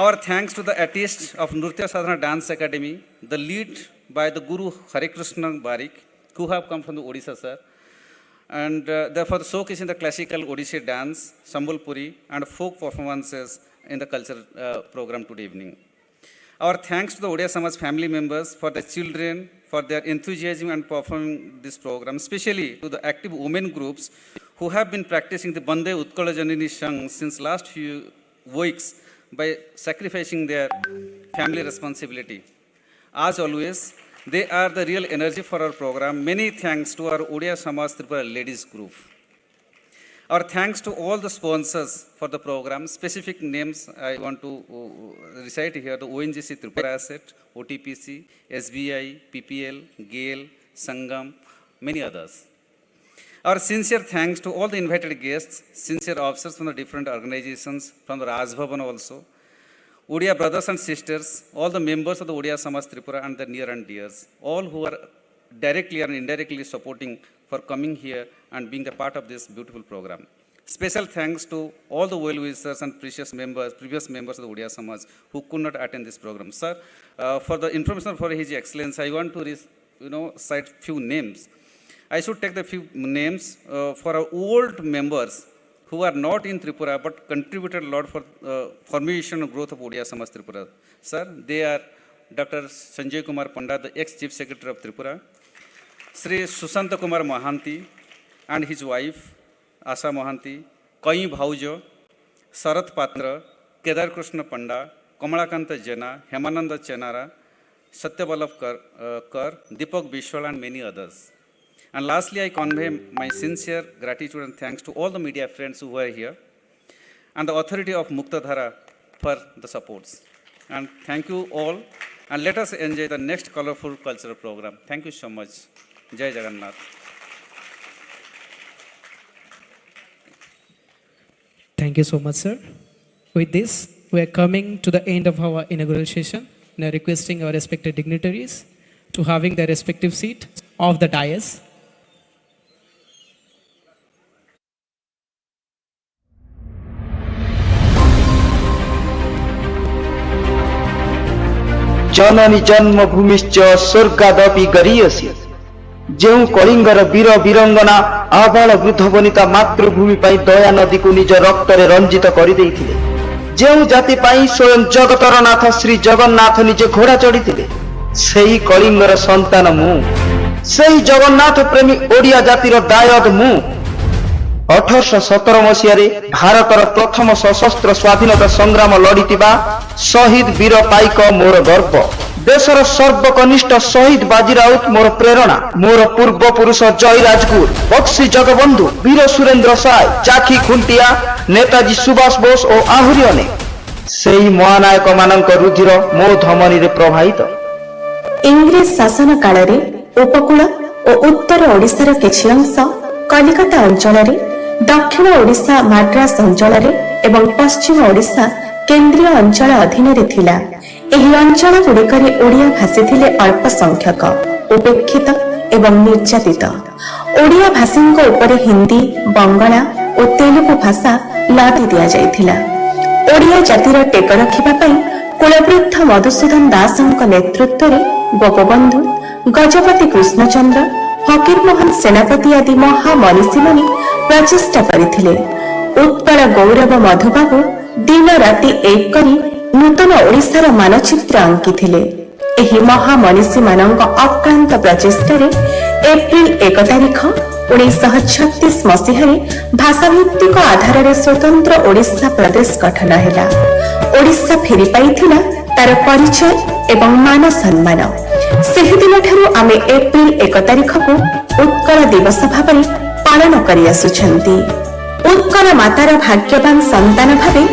Our thanks to the artists of Nritya Sadhana Dance Academy, the lead by the Guru Hare Krishna Barik, who have come from the Odisha, sir, and therefore showcasing the classical Odisha dance, Sambalpuri, and folk performances in the cultural program today evening. Our thanks to the Odia Samaj family members for the children, for their enthusiasm and performing this program, especially to the active women groups who have been practicing the Bande Utkala Janini Shang since last few weeks by sacrificing their family responsibility. As always, they are the real energy for our program. Many thanks to our Odia Samaj Tripura ladies group. Our thanks to all the sponsors for the program. Specific names I want to recite here: the ONGC Tripura Asset, OTPC, SBI, PPL, GAIL, Sangam, many others. Our sincere thanks to all the invited guests, sincere officers from the different organizations, from the Raj Bhavan also, Odia brothers and sisters, all the members of the Odia Samaj Tripura and the near and dears, all who are directly and indirectly supporting for coming here and being a part of this beautiful program. Special thanks to all the well-wishers and previous members of the Odia Samaj who could not attend this program. Sir, for the information for His Excellency, I want to cite few names. I should take the few names for our old members who are not in Tripura but contributed a lot for formation and growth of Odia Samaj Tripura. Sir, they are Dr. Sanjay Kumar Panda, the ex-Chief Secretary of Tripura, Sri Susanta Kumar Mohanty and his wife, Asha Mohanty, Kai Bhaujo, Sarat Patra, Kedar Krishna Panda, Kamalakanta Jena, Hemananda Chenara, Satyaballabh Kar, Deepak Bishwal and many others. And lastly, I convey my sincere gratitude and thanks to all the media friends who were here and the authority of Muktadhara for the supports. And thank you all, and let us enjoy the next colorful cultural program. Thank you so much. Jai Jagannath. Thank you so much, sir. With this, we are coming to the end of our inaugural session. Now requesting our respected dignitaries to having their respective seat of the dais. जननी जन्मभूमिश्च स्वर्गादपि गरीयसी जो कलिंगर वीर वीरंगना आबाल वृद्ध वनिता मातृभूमि पाई दया नदी को निज रक्तरे रंजित कर जो जाति पाई स्वयं जगतर नाथ श्री जगन्नाथ निजे घोड़ा चढ़ी सेही कलिंगर संतान मु सेही जगन्नाथ प्रेमी ओडिया जातिर दायद मु 1817 मसीह भारतर प्रथम सशस्त्र स्वाधीनता संग्राम लड़ीथिबा शहीद वीर पाइक मोर गर्व देशर सर्वकनिष्ठ शहीद बाजी राउत मोर प्रेरणा मोर पूर्व पुरुष जय राजगुर बक्सी जगबंधु वीर सुरेंद्र साय चाखी खुंटिया नेताजी सुभाष बोस और आहुरी अनेक सेही महानायक मानक रुधिर मो धमनी रे प्रवाहित इंग्रेज शासन काल रे उपकूल और उत्तर ओडिशार किछि अंश कलिकता अंचल रे दक्षिण ओडिशा माड्रास अंचल रे एवं पश्चिम ओडिशा केंद्रीय अंचल अधीन रे थिला एही अंचल गुड़िकरे ओडिया भाषी थिले अल्प संख्यक उपेक्षित एवं निर्यातित ओडिया भाषींक उपरे हिंदी बंगला और तेलुगु भाषा लादी दिया जाइथिला ओडिया जातिर टेक रखिबा पई कुलवृद्ध मधुसूदन दासଙ୍କ नेतृत्व रे गोपबंधु गजपति कृष्णचंद्र फकीर मोहन सेनापति आदि महामनीषी माने प्रचेष्टा करथिले उत्कल गौरव मधुबाबू दिन राति एक करी नूतन ओडिशार मानचित्र अंकिथिले एही महामनीषी मानक अक्लांत प्रचेष्टा रे एप्रिल 1 तारिख 1936 मसीह भाषाभित्तिक आधार रे स्वतंत्र ओडिशा प्रदेश गठन हैला ओडिशा फेरी पाइथिला तार परिचय एवं मान सम्मान सेही दिन ठारू आमे एप्रिल 1 तारिख को उत्कल दिवस भाବରେ पालन करि आसुछंती उत्कल मातार भाग्यवान संतान भावे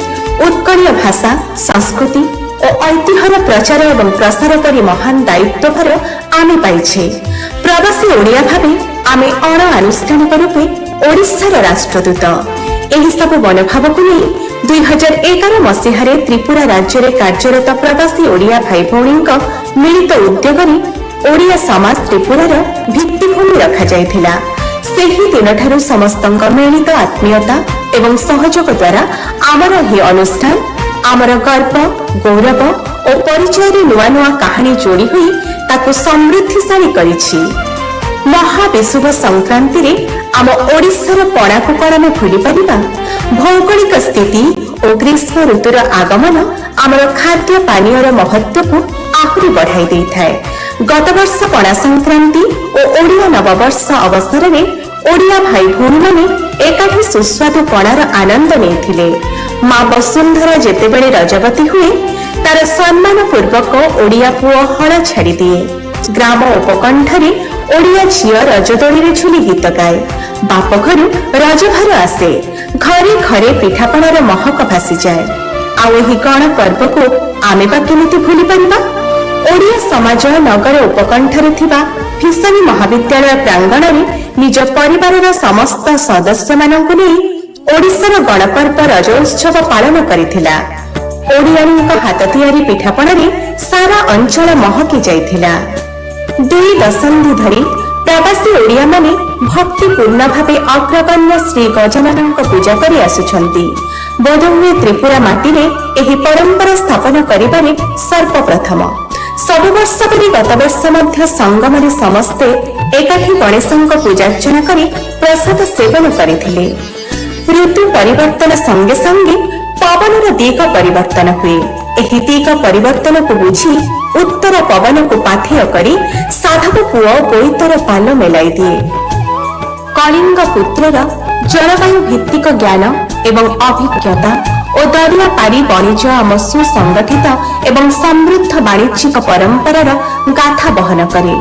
उत्कलीय भाषा संस्कृति और ऐतिह्यर प्रचार एवं प्रसार करी महान दायित्व भार आमे पाइछे प्रवासी ओडिया भावे आमे अण आनुष्ठानिक रूपे ओडिशार राष्ट्रदूत एही सब मनोभाव को नहीं 2011 ମସିହାରେ ତ୍ରିପୁରା ରାଜ୍ୟରେ କାର୍ଯ୍ୟରତ ପ୍ରବାସୀ ଓଡ଼ିଆ ଭାଇ ଭଉଣୀଙ୍କ ମିଳିତ ଉଦ୍ୟୋଗରେ ଓଡ଼ିଆ ସମାଜ ତ୍ରିପୁରାର ଭିତ୍ତିଭୂମି ରଖାଯାଇଥିଲା। ସେହି ଦିନଠାରୁ ସମସ୍ତଙ୍କ ମିଳିତ ଆତ୍ମୀୟତା ଏବଂ ସହଯୋଗ ଦ୍ୱାରା ଆମର ଏହି ଅନୁଷ୍ଠାନ ଆମର ଗର୍ବ ଗୌରବ ଓ ପରିଚୟରେ ନୂଆ ନୂଆ କାହାଣୀ ଯୋଡ଼ି ହୋଇ ତାକୁ ସମୃଦ୍ଧିଶାଳୀ କରିଛି। ମହାବିଷୁବ ସଂକ୍ରାନ୍ତିରେ ଆମ ଓଡ଼ିଶାର ପଣାକୁ କଣ ଆମେ ଭୁଲିପାରିବା? ଭୌଗୋଳିକ ସ୍ଥିତି ଓ ଗ୍ରୀଷ୍ମ ଋତୁର ଆଗମନ ଆମର ଖାଦ୍ୟ ପାନୀୟର ମହତ୍ତ୍ୱକୁ ଆହୁରି ବଢ଼ାଇ ଦେଇଥାଏ। ଗତବର୍ଷ ପଣା ସଂକ୍ରାନ୍ତି ଓ ଓଡ଼ିଆ ନବବର୍ଷ ଅବସରରେ ଓଡ଼ିଆ ଭାଇ ଭଉଣୀମାନେ ଏକାଠି ସୁସ୍ୱାଦୁ ପଣାର ଆନନ୍ଦ ନେଇଥିଲେ। ମା ବସୁନ୍ଧରା ଯେତେବେଳେ ରଜବତୀ ହୁଏ ତାର ସମ୍ମାନ ପୂର୍ବକ ଓଡ଼ିଆ ପୁଅ ହଳ ଛାଡ଼ିଦିଏ। ଗ୍ରାମ ଉପକଣ୍ଠରେ ଓଡ଼ିଆ ଝିଅ ରଜଦୋଳିରେ ଝୁଲି ଗୀତ ଗାଏ। ବାପ ଘରୁ ରଜଭାର ଆସେ। ଘରେ ଘରେ ପିଠାପଣାର ମହକ ଭାସିଯାଏ। ଆଉ ଏହି ଗଣ ପର୍ବକୁ ଆମେ ବା କେମିତି ଭୁଲି ପାରିବା? ଓଡ଼ିଆ ସମାଜ ନଗର ଉପକଣ୍ଠରେ ଥିବା ଭିଷଣୀ ମହାବିଦ୍ୟାଳୟ ପ୍ରାଙ୍ଗଣରେ ନିଜ ପରିବାରର ସମସ୍ତ ସଦସ୍ୟମାନଙ୍କୁ ନେଇ ଓଡ଼ିଶାର ଗଣପର୍ବ ରଜ ଉତ୍ସବ ପାଳନ କରିଥିଲା। ଓଡ଼ିଆଣୀଙ୍କ ହାତ ତିଆରି ପିଠାପଣାରେ ସାରା ଅଞ୍ଚଳ ମହକି ଯାଇଥିଲା। 2 ଦଶନ୍ଧି ଧରି ପ୍ରବାସୀ ଓଡ଼ିଆମାନେ ଭକ୍ତିପୂର୍ଣ୍ଣ ଭାବେ ଅଗ୍ରଗଣ୍ୟ ଶ୍ରୀ ଗଜାନନଙ୍କ ପୂଜା କରି ଆସୁଛନ୍ତି। ବୋଧହୁଏ ତ୍ରିପୁରା ମାଟିରେ ଏହି ପରମ୍ପରା ସ୍ଥାପନ କରିବାରେ ସର୍ବପ୍ରଥମ। ସବୁ ବର୍ଷ ପରି ଗତବର୍ଷ ମଧ୍ୟ ସଙ୍ଗମରେ ସମସ୍ତେ ଏକାଠି ଗଣେଶଙ୍କ ପୂଜାର୍ଚ୍ଚନା କରି ପ୍ରସାଦ ସେବନ କରିଥିଲେ। ଋତୁ ପରିବର୍ତ୍ତନ ସଙ୍ଗେ ସଙ୍ଗେ ପବନର ଦିଗ ପରିବର୍ତ୍ତନ ହୁଏ। ଏହି ଦିଗ ପରିବର୍ତ୍ତନକୁ ବୁଝି ଉତ୍ତର ପବନକୁ ପାଥେୟ କରି ସାଧବ ପୁଅ ବୋଇତର ପାଲ ମେଲାଇ ଦିଏ। କଳିଙ୍ଗ ପୁତ୍ରର ଜଳବାୟୁ ଭିତ୍ତିକ ଜ୍ଞାନ ଏବଂ ଅଭିଜ୍ଞତା ଓ ଦରିଆ ପାରି ବାଣିଜ୍ୟ ଆମ ସୁସଂଗଠିତ ଏବଂ ସମୃଦ୍ଧ ବାଣିଜ୍ୟିକ ପରମ୍ପରାର ଗାଥା ବହନ କରେ।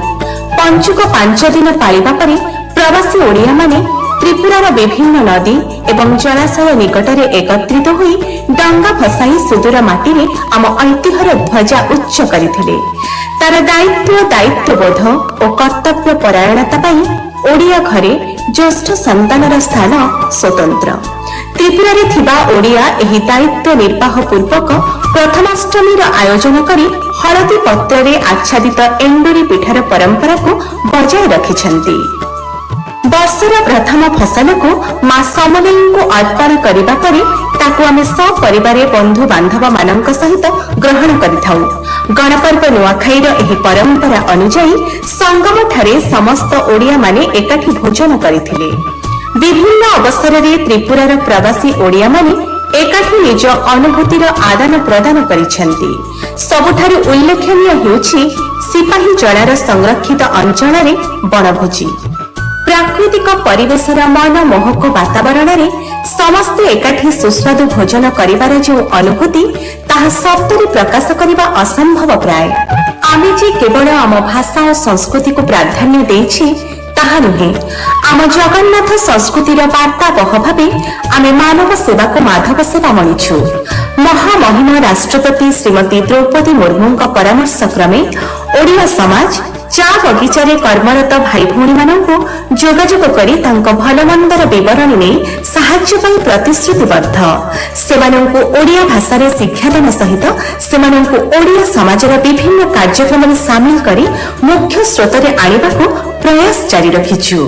ପଞ୍ଚୁକ 5 ଦିନ ପାଳିବା ପରେ ପ୍ରବାସୀ ଓଡ଼ିଆମାନେ ତ୍ରିପୁରାର ବିଭିନ୍ନ ନଦୀ ଏବଂ ଜଳାଶୟ ନିକଟରେ ଏକତ୍ରିତ ହୋଇ ଡଙ୍ଗା ଭସାଇ ସୁଦୂର ମାଟିରେ ଆମ ଐତିହ୍ୟର ଧ୍ୱଜା ଉଚ୍ଚ କରିଥିଲେ। ତାର ଦାୟିତ୍ୱବୋଧ ଓ କର୍ତ୍ତବ୍ୟ ପରାୟଣତା ପାଇଁ ଓଡ଼ିଆ ଘରେ ଜ୍ୟେଷ୍ଠ ସନ୍ତାନର ସ୍ଥାନ ସ୍ୱତନ୍ତ୍ର। ତ୍ରିପୁରାରେ ଥିବା ଓଡ଼ିଆ ଏହି ଦାୟିତ୍ୱ ନିର୍ବାହ ପୂର୍ବକ ପ୍ରଥମାଷ୍ଟମୀର ଆୟୋଜନ କରି ହଳଦୀ ପତ୍ରରେ ଆଚ୍ଛାଦିତ ଏଣ୍ଡୁରି ପିଠାର ପରମ୍ପରାକୁ ବଜାୟ ରଖିଛନ୍ତି। ବର୍ଷର ପ୍ରଥମ ଫସଲକୁ ମା ସମଲେଇଙ୍କୁ ଅର୍ପଣ କରିବା ପରେ ତାକୁ ଆମେ ସପରିବାରେ ବନ୍ଧୁ ବାନ୍ଧବ ମାନଙ୍କ ସହିତ ଗ୍ରହଣ କରିଥାଉ। ଗଣପର୍ବ ନୂଆଖାଇର ଏହି ପରମ୍ପରା ଅନୁଯାୟୀ ସଙ୍ଗମଠାରେ ସମସ୍ତ ଓଡ଼ିଆମାନେ ଏକାଠି ଭୋଜନ କରିଥିଲେ। ବିଭିନ୍ନ ଅବସରରେ ତ୍ରିପୁରାର ପ୍ରବାସୀ ଓଡ଼ିଆମାନେ ଏକାଠି ନିଜ ଅନୁଭୂତିର ଆଦାନ ପ୍ରଦାନ କରିଛନ୍ତି। ସବୁଠାରୁ ଉଲ୍ଲେଖନୀୟ ହେଉଛି ସିପାହୀ ଜଳାର ସଂରକ୍ଷିତ ଅଞ୍ଚଳରେ ବଣଭୋଜି। ପ୍ରାକୃତିକ ପରିବେଶର ମନମୋହକ ବାତାବରଣରେ ସମସ୍ତେ ଏକାଠି ସୁସ୍ୱାଦୁ ଭୋଜନ କରିବାର ଯେଉଁ ଅନୁଭୂତି ତାହା ଶବ୍ଦରେ ପ୍ରକାଶ କରିବା ଅସମ୍ଭବ ପ୍ରାୟ। ଆମେ ଯେ କେବଳ ଆମ ଭାଷା ଓ ସଂସ୍କୃତିକୁ ପ୍ରାଧାନ୍ୟ ଦେଇଛେ ତାହା ନୁହେଁ। ଆମ ଜଗନ୍ନାଥ ସଂସ୍କୃତିର ବାର୍ତ୍ତାବହ ଭାବେ ଆମେ ମାନବ ସେବାକୁ ମାଧବ ସେବା ମଣିଛୁ। ମହାମହିମ ରାଷ୍ଟ୍ରପତି ଶ୍ରୀମତୀ ଦ୍ରୌପଦୀ ମୁର୍ମୁଙ୍କ ପରାମର୍ଶ କ୍ରମେ ଓଡ଼ିଆ ସମାଜ ଚା ବଗିଚାରେ କର୍ମରତ ଭାଇ ଭଉଣୀମାନଙ୍କୁ ଯୋଗାଯୋଗ କରି ତାଙ୍କ ଭଲମନ୍ଦର ବିବରଣୀ ନେଇ ସାହାଯ୍ୟ ପାଇଁ ପ୍ରତିଶ୍ରୁତିବଦ୍ଧ। ସେମାନଙ୍କୁ ଓଡ଼ିଆ ଭାଷାରେ ଶିକ୍ଷାଦାନ ସହିତ ସେମାନଙ୍କୁ ଓଡ଼ିଆ ସମାଜର ବିଭିନ୍ନ କାର୍ଯ୍ୟକ୍ରମରେ ସାମିଲ କରି ମୁଖ୍ୟ ସ୍ରୋତରେ ଆଣିବାକୁ ପ୍ରୟାସ ଜାରି ରଖିଛୁ।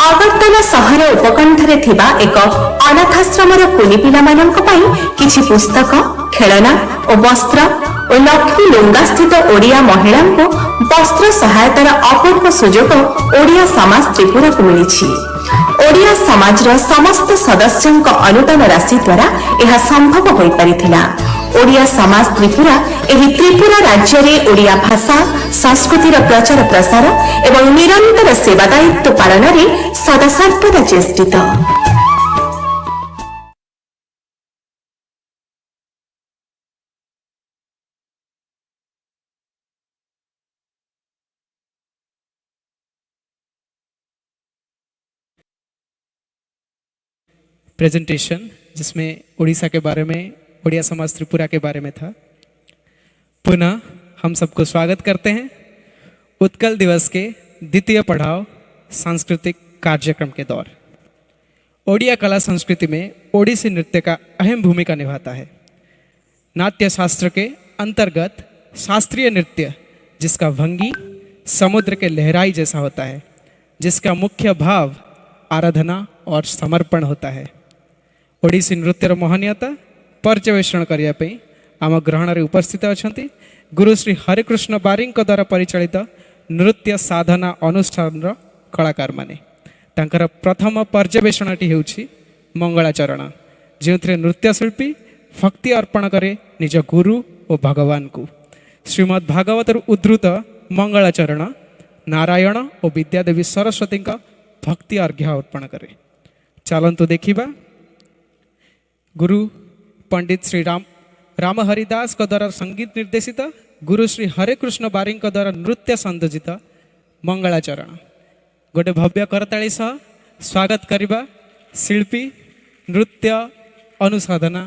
ଅଗରତଲା ସହର ଉପକଣ୍ଠରେ ଥିବା ଏକ ଅନାଥାଶ୍ରମର କୁନି ପିଲାମାନଙ୍କ ପାଇଁ କିଛି ପୁସ୍ତକ, ଖେଳନା ଓ ବସ୍ତ୍ର ଓ ଲକ୍ଷ୍ମୀ ଲୁଙ୍ଗାସ୍ଥିତ ଓଡ଼ିଆ ମହିଳାଙ୍କୁ ବସ୍ତ୍ର ସହାୟତାର ଅପୂର୍ବ ସୁଯୋଗ ଓଡ଼ିଆ ସମାଜ ତ୍ରିପୁରାକୁ ମିଳିଛି। ଓଡ଼ିଆ ସମାଜର ସମସ୍ତ ସଦସ୍ୟଙ୍କ ଅନୁଦାନ ରାଶି ଦ୍ୱାରା ଏହା ସମ୍ଭବ ହୋଇପାରିଥିଲା। ଓଡ଼ିଆ ସମାଜ ତ୍ରିପୁରା ଏହି ତ୍ରିପୁରା ରାଜ୍ୟରେ ଓଡ଼ିଆ ଭାଷା ସଂସ୍କୃତିର ପ୍ରଚାର ପ୍ରସାର ଏବଂ ନିରନ୍ତର ସେବା ଦାୟିତ୍ୱ ପାଳନରେ ସଦାସର୍ବଦା ଚେଷ୍ଟିତ। प्रेजेंटेशन जिसमें उड़ीसा के बारे में, उड़िया समाज त्रिपुरा के बारे में था। पुनः हम सबको स्वागत करते हैं उत्कल दिवस के द्वितीय पड़ाव सांस्कृतिक कार्यक्रम के दौर। ओडिया कला संस्कृति में ओडिसी नृत्य का अहम भूमिका निभाता है। नाट्य शास्त्र के अंतर्गत शास्त्रीय नृत्य जिसका भंगी समुद्र के लहराई जैसा होता है, जिसका मुख्य भाव आराधना और समर्पण होता है। ओडिसी नृत्यर महनीयता पर्यवेक्षण करने आम ग्रहण में उपस्थित अच्छा गुरु श्री हरिकृष्ण बारी द्वारा परिचालित नृत्य साधना अनुष्ठान कलाकार माने। तांकर प्रथम पर्यवेक्षणटी हेउछि मंगलाचरण, जो नृत्यशिल्पी भक्ति अर्पण करे निज गुरु और भगवान को। श्रीमद् भागवतर उद्धृत मंगलाचरण नारायण और विद्यादेवी सरस्वती का भक्ति अर्घ्य अर्पण करे। चलंतु देखिबा गुरु पंडित श्री राम हरिदास द्वारा संगीत निर्देशित गुरु श्री हरिकृष्ण बारी द्वारा नृत्य संयोजित मंगलाचरण। गोटे भव्य करताली सह स्वागत करिबा शिल्पी नृत्य अनुसाधना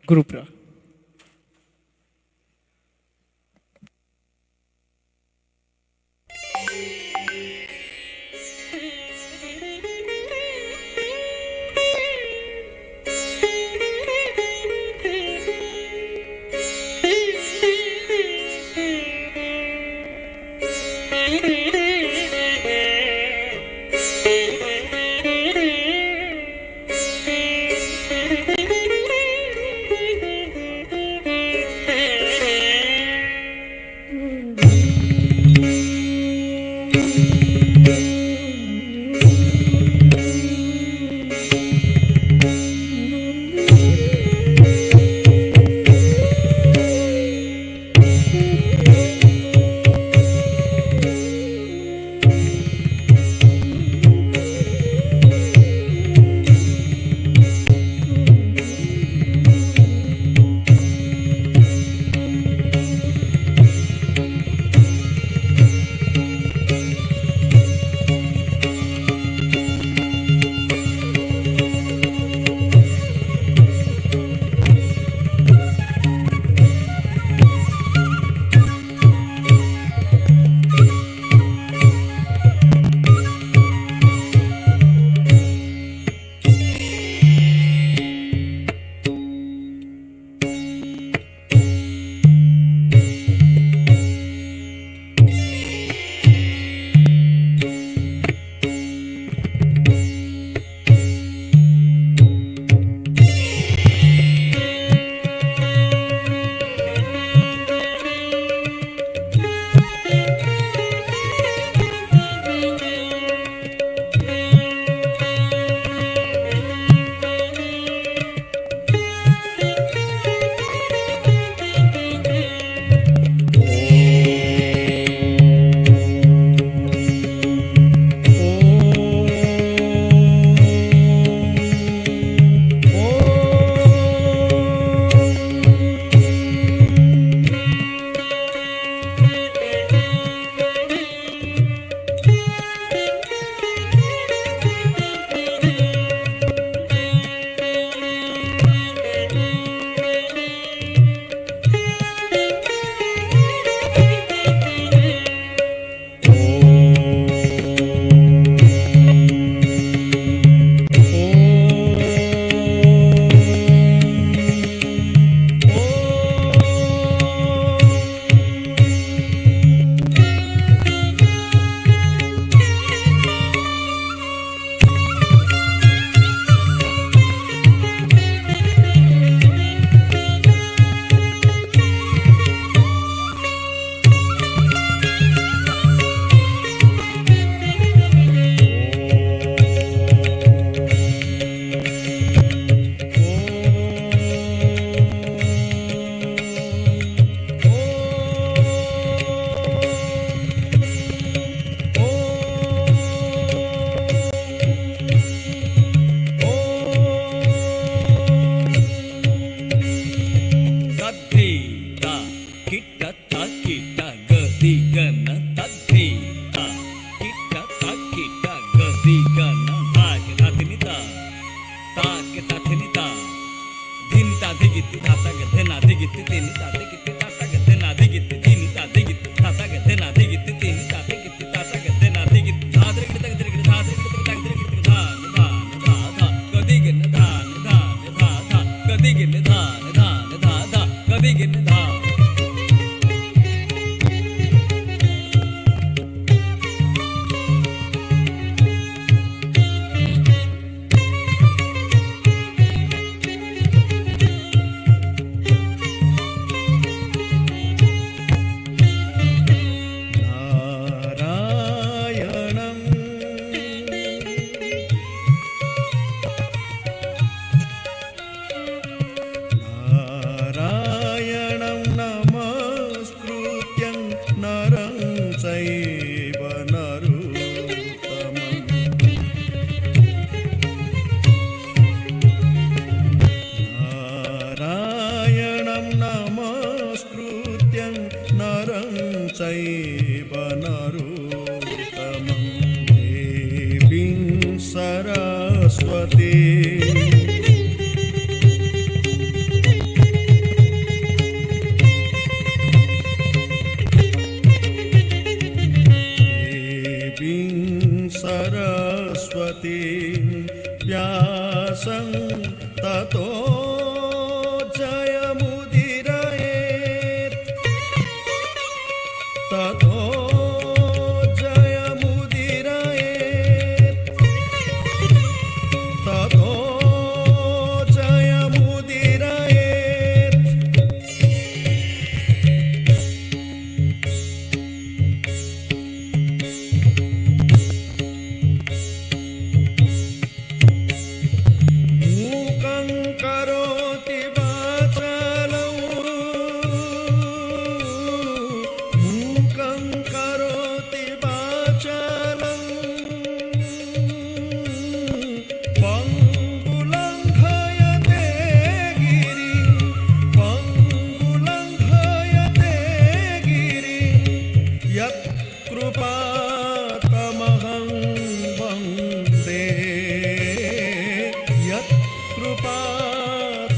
ग्रुप।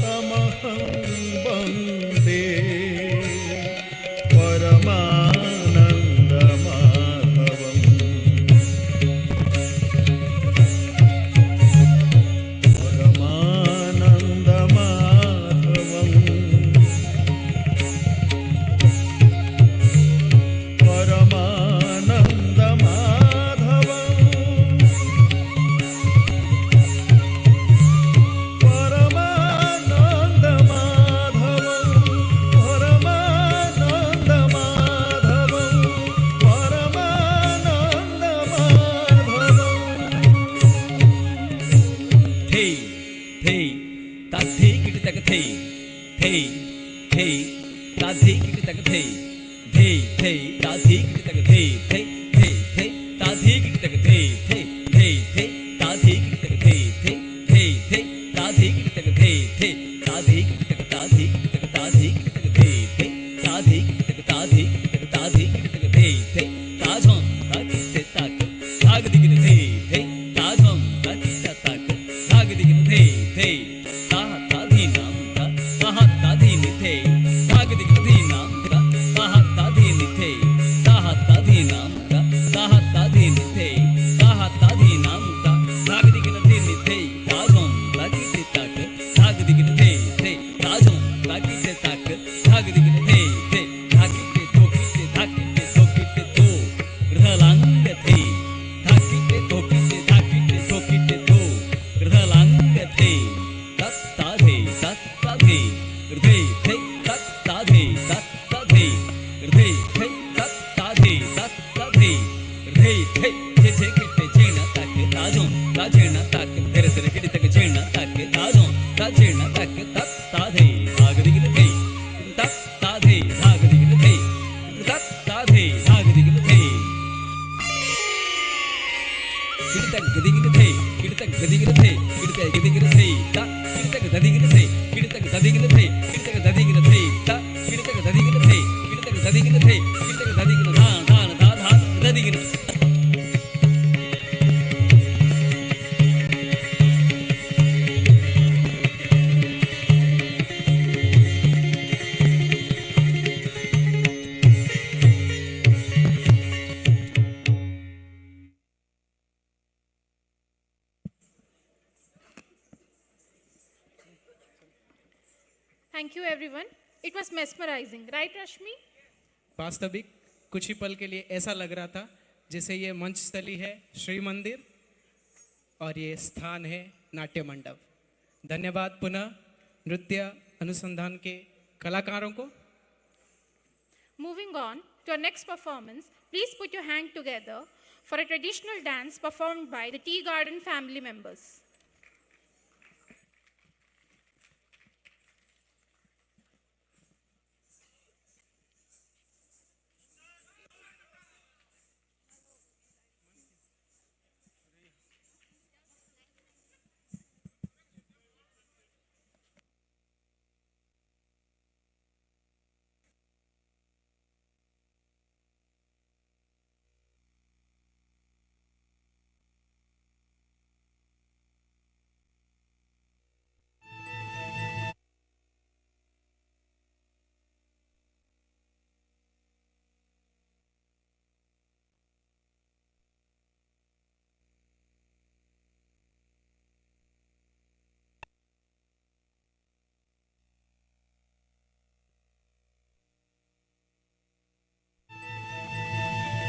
तमहं वन्दे Thank you everyone. It was mesmerizing, right Rashmi? वास्तविक कुछ ही पल के लिए ऐसा लग रहा था जैसे ये मंच स्थली है श्री मंदिर और ये स्थान है नाट्य मंडप। धन्यवाद पुनः नृत्य अनुसंधान के कलाकारों को। Moving on to our next performance, please put your hand together for a traditional dance performed by the Tea Garden family members.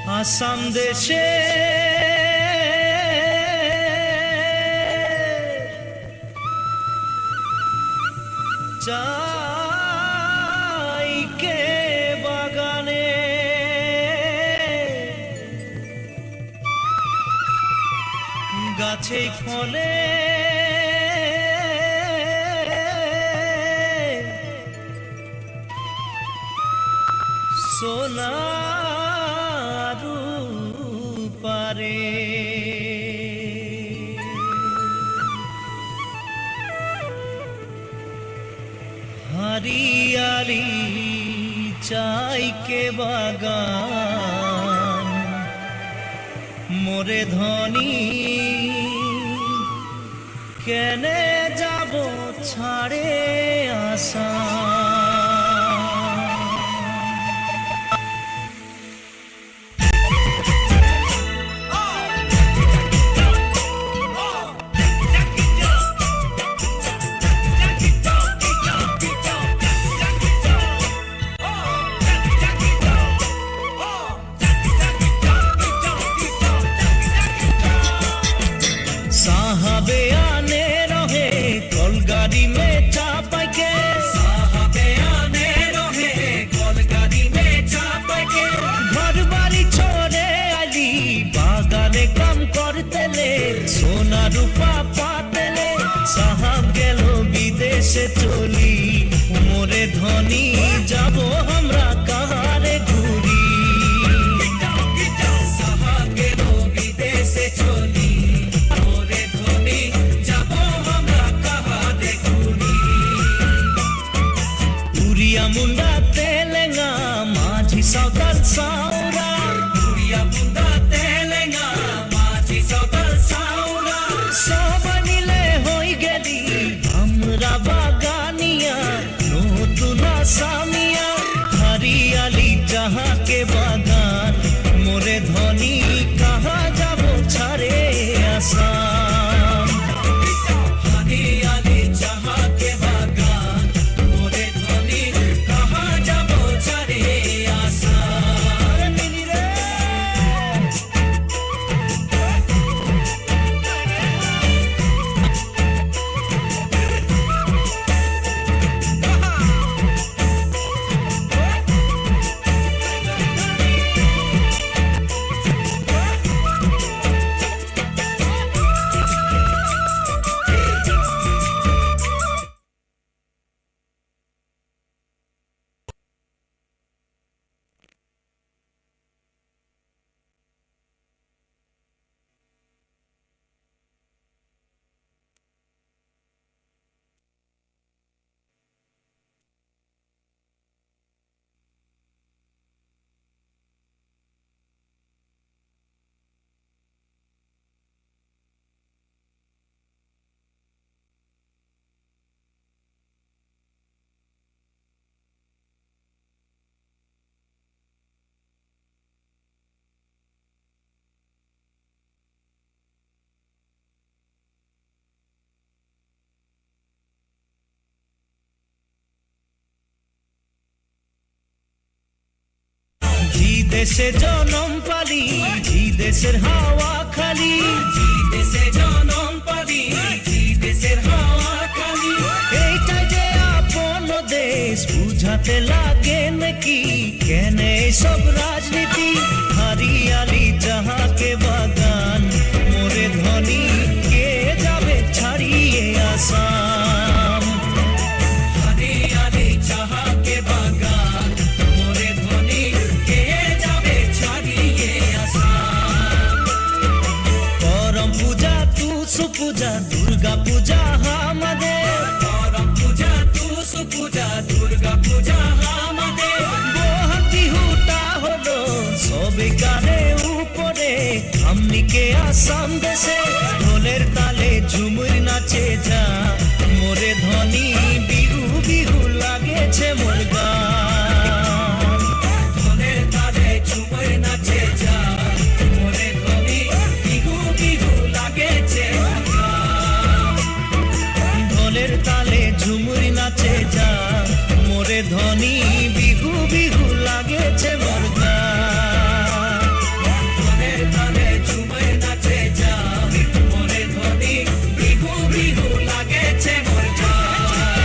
Assam देशे চাই কে বাগানে গাছে ফলে সোনা পারে हरियाली चाय के बागान मोरे धनी केने जाबो ছাড়ে আসা साहबे आने रहे कलगाड़ी में चापा के साहबे आने रहे कलगाड़ी में चापा के घर बाड़ी छोड़े आली बागाने काम करते ले सोना रूपा पाते ले साहब गेलो विदेशे चली मोरे धनी जाबो हमरा कहारे घुरी साहब गेलो विदेशे चली मुंडा तेलेंगा माझी सौतल साउरा पुरिया मुंडा तेलेंगा माझी सौतल साउरा सब मिले होई गेली हमरा बागानिया नतुना सामिया हरियाली जहाँ के बागान मोरे धनी कहाँ जाबो छाड़े आसाम हरियाली जहाँ के बागान मोरे धनी कहाँ जाबो छाड़े आसाम मिली रे দেশে জনম পালি জি দেশের হাওয়া খালি জি দেশে জনম পালি জি দেশের হাওয়া খালি এইটা যে আপন দেশ বুঝাতে লাগে নাকি কেন সব রাজনীতি হরিয়ালি যাহা কে বাগান মোরে ধনী কে যাবে ছাড়িয়ে আসাম হরিয়ালি যাহা কে বাগান মোরে ধনী কে যাবে ছাড়িয়ে আসাম করম পূজা তুসু পূজা দুর্গা পূজা আমাদের করম পূজা তুসু পূজা দুর্গা পূজা আমাদের বহাগ বিহুটা হলো সবে গানে উপরে আমনিকে আসাম দেশে ঢোলের তালে ঝুমুর নাচে যা মোরে ধনী বিহু বিহু লাগেছে মোর গান ঢোলের তালে ঝুমুর নাচে যা মোরে ধনী বিহু বিহু লাগেছে মোর গান ঢোলের তালে ঝুমুর নাচে যা মোরে ধনী বিহু বিহু লাগেছে মোর গান ঢোলের তালে ঝুমুর নাচে যা মোরে ধনী বিহু বিহু লাগেছে মোর গান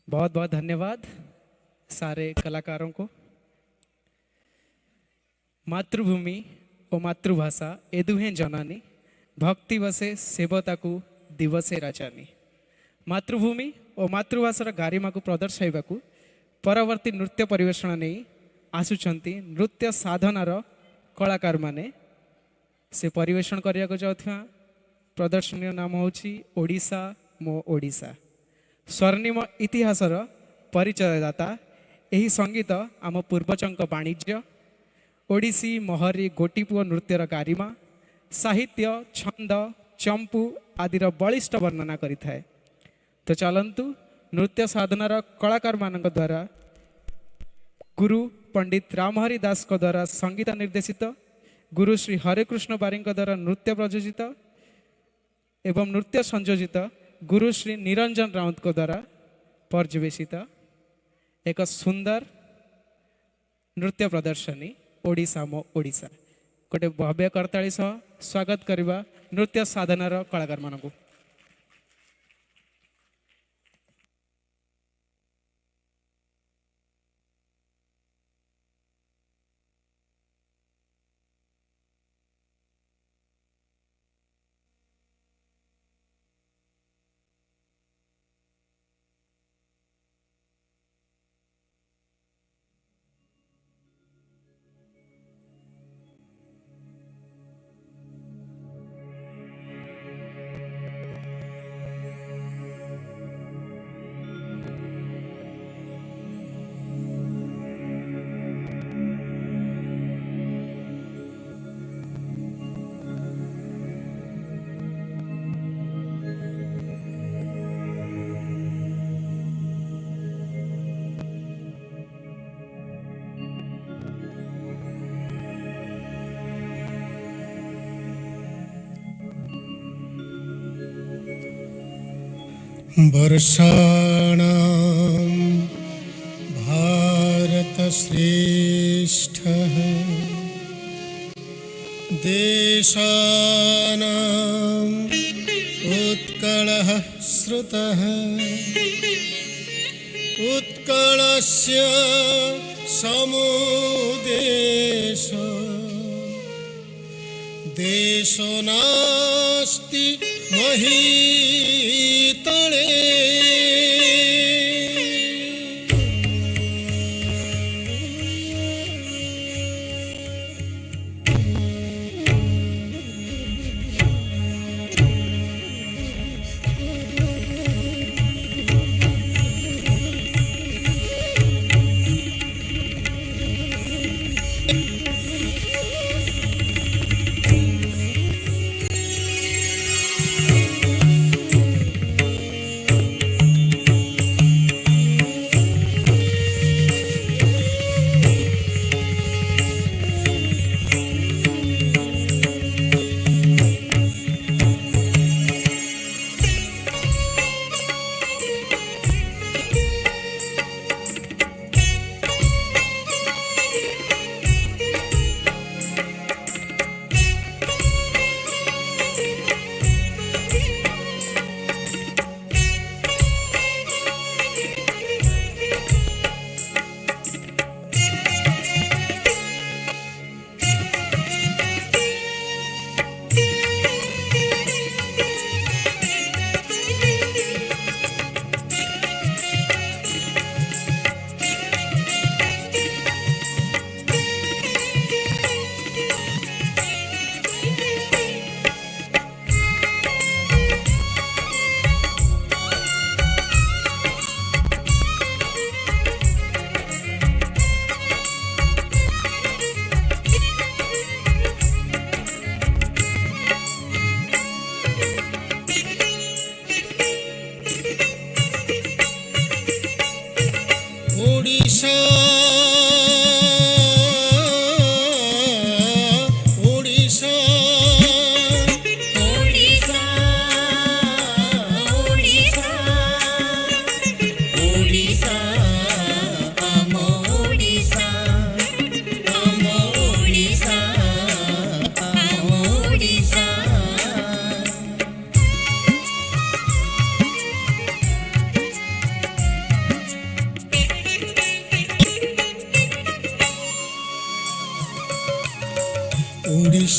बहुत बहुत धन्यवाद सारे कलाकारों को। मातृभूमि और मातृभाषा ए दुहें जनानी भक्ति बसे सेवता को दिवसे राजानी। मातृभूमि और मातृभाषार गारिमा को प्रदर्शाइबा को परवर्ती नृत्य परिवेषण नहीं आसुचंती नृत्य साधनार कलाकार माने। से परिवेषण करिया को जाउथिबा प्रदर्शनी नाम होची ओडिशा मो ओडिशा। स्वर्णिम इतिहासर परिचयदाता एही संगीत आम पूर्वजंक वाणिज्य ओडिसी महरी गोटीपुओ नृत्यर गारिमा साहित्य छंद चंपू आदिर बलिष्ठ वर्णना करिथाए। तो चलंतु नृत्य साधनार कलाकार मानक द्वारा गुरु पंडित रामहरि दास को द्वारा संगीत निर्देशित गुरु श्री हरेकृष्ण बारी द्वारा नृत्य प्रयोजित एवं नृत्य संयोजित गुरु श्री निरंजन राउत को द्वारा पर्यवेशित एक सुंदर नृत्य प्रदर्शनी ओडिशा मो ओडिशा गोटे भव्य करताली सह स्वागत करवा नृत्य साधनार कलाकार मानक। वर्षाणां भारतश्रेष्ठः देशानां उत्कलः श्रुतः उत्कलस्य समो देशो देशो नास्ति महीतले।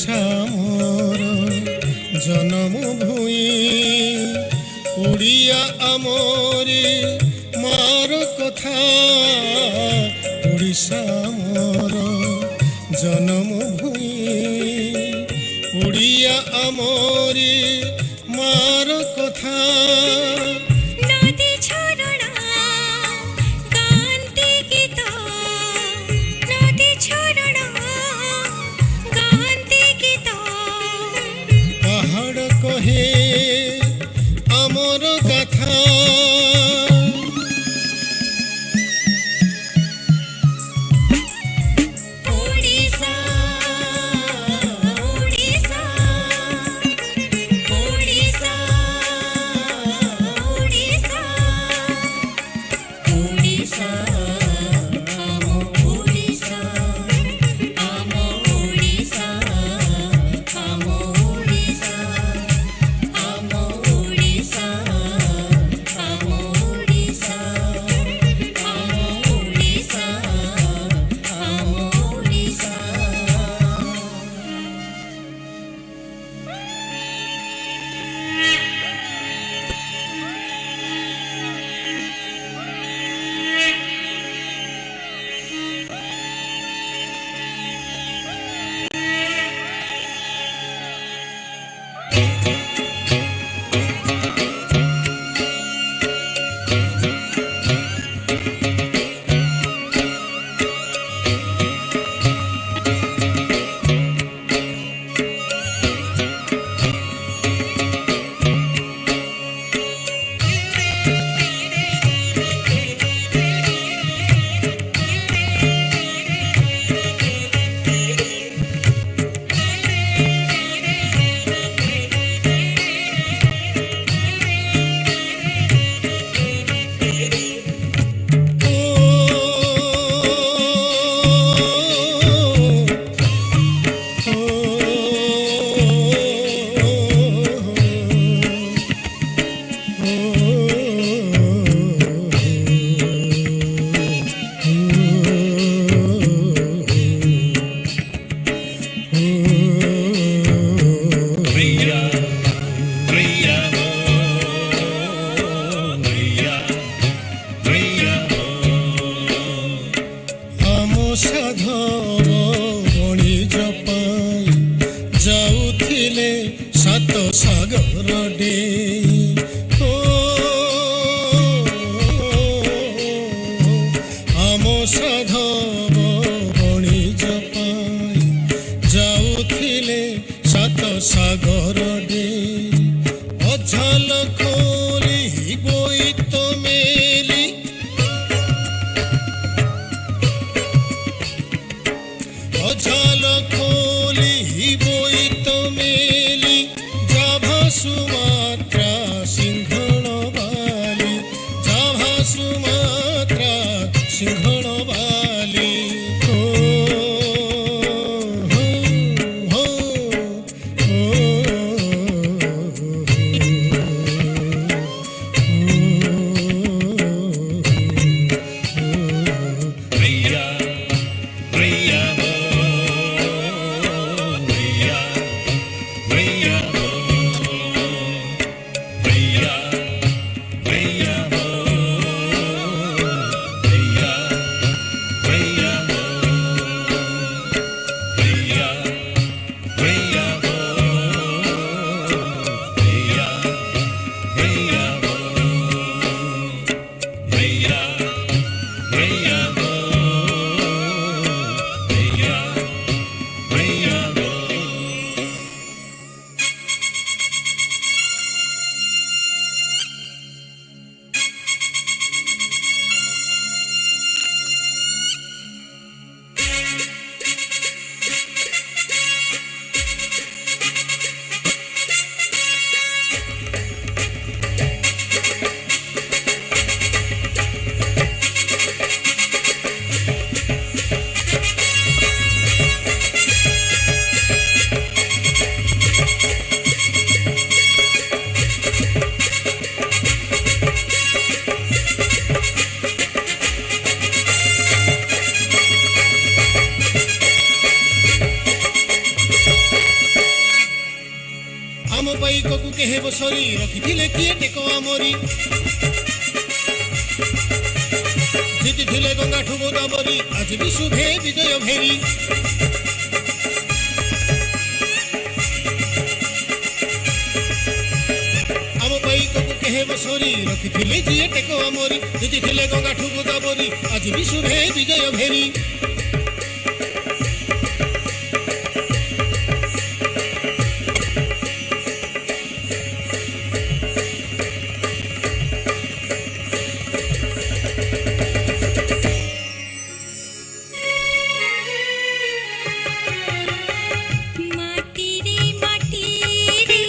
ओडिशा मोर जन्म भूमि ओडिया आमोरी मार कथा ओडिशा मोर जन्म भूमि ओडिया आमोरी मार कथा नदी झरणा गान्ती गीत नदी झरणा गान्ती गीत पहाड़ कहे आमर कथा ओडिशा ओडिशा ओडिशा ओडिशा ओडिशा आमो ओडिशा आमो ओडिशा आमो ओडिशा आमो ओडिशा आमो ओडिशा आमो ओडिशा आमो ओडिशा आम साधव बणिज पाई जाउथिले सात सागर डेई ओ କେହେ ବସରି ରଖିଥିଲେ କିଏ ଟେକ ଆମରି ଜିତିଥିଲେ ଗଙ୍ଗାଠୁ ଗୋଦାବରୀ ଆଜି ବି ଶୁଭେ ବିଜୟ ଭେରି ଆମ ପାଇକକୁ କେହେ ବସରି ରଖିଥିଲେ ଯିଏ ଟେକ ଆମରି ଜିତିଥିଲେ ଗଙ୍ଗାଠୁ ଗୋଦାବରୀ ଆଜି ବି ଶୁଭେ ବିଜୟ ଭେରି মাটি রে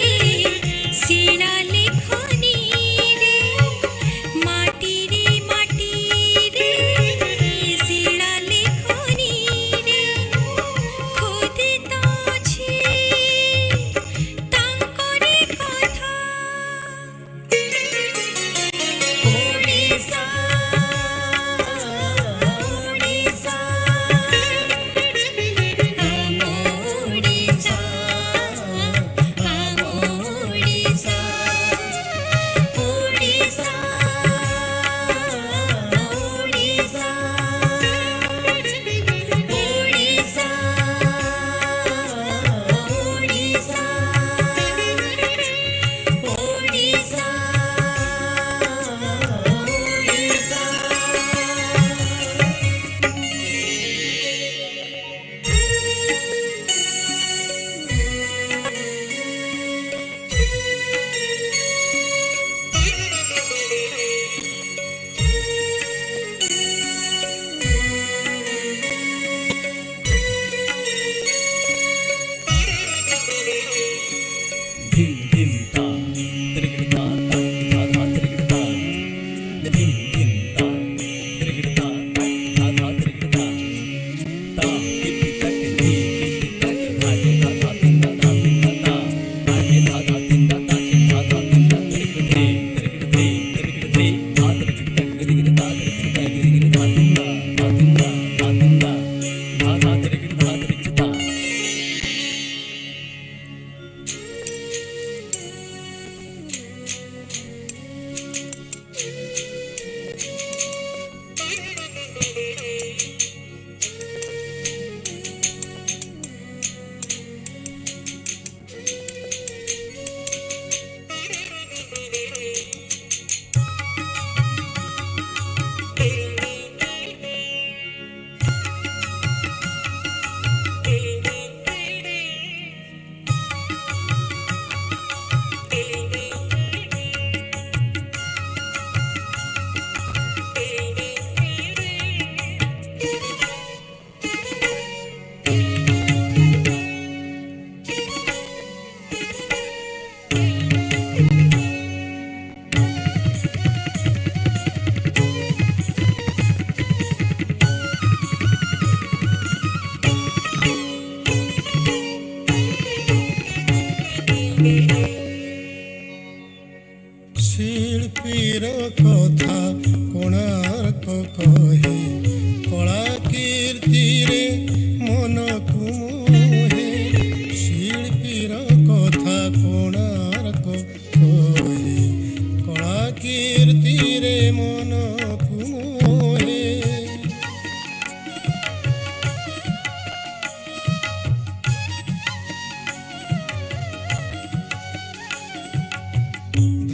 শিলা লেখনি রে মাটি রে শিলা লেখনি রে খোদিত আছে তাঙ্করি কথা ওড়িশা ওড়িশা ଆମ ଓଡ଼ିଶା ଆମ ଓଡ଼ିଶା ଓଡ଼ିଶା ଓଡ଼ିଶା ଓଡ଼ିଶା ଓଡ଼ିଶା धिम धिम ता त्रिगड़ता ता ता त्रिगड़ता धिम धिम ता त्रिगड़ता ता ता त्रिगड़ता ता किति तक धी किति तक धागे ता ता तिंदा ता तिंदा ता धागे ता ता तिंदा ता ता ता तिंदा त्रिगड़ते त्रिगड़ते त्रिगड़ते ता त्रिगड़ता त्रिगड़ता त्रिगड़ता त्रिगड़ता तिंदा ता तिंदा ता तिंदा ता ता त्रिगड़ता त्रिगड़ता শিল্পীর কথা কোণার্ক কহে কলা কীর্তিরে মনকু মোহে শিল্পীর কথা কোণার্ক কহে কলা কীর্তিরে মনকু মোহে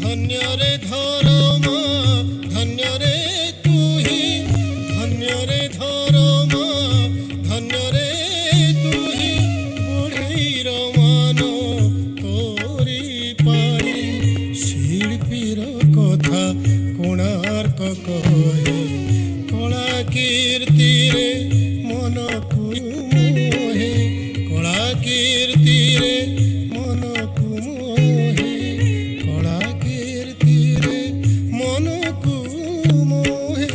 ধন্য রে ধরম ধন্য রে তুহি ধন্য রে ধরম ধন্য রে তুহি বুড়ীর মান তোরি পাই শিল্পীর কথা কোণার্ক কহে কলা কীর্তিরে মনকু মোহে কলা কীর্তিরে মনকু মোহে কলা কীর্তিরে মনকু মোহে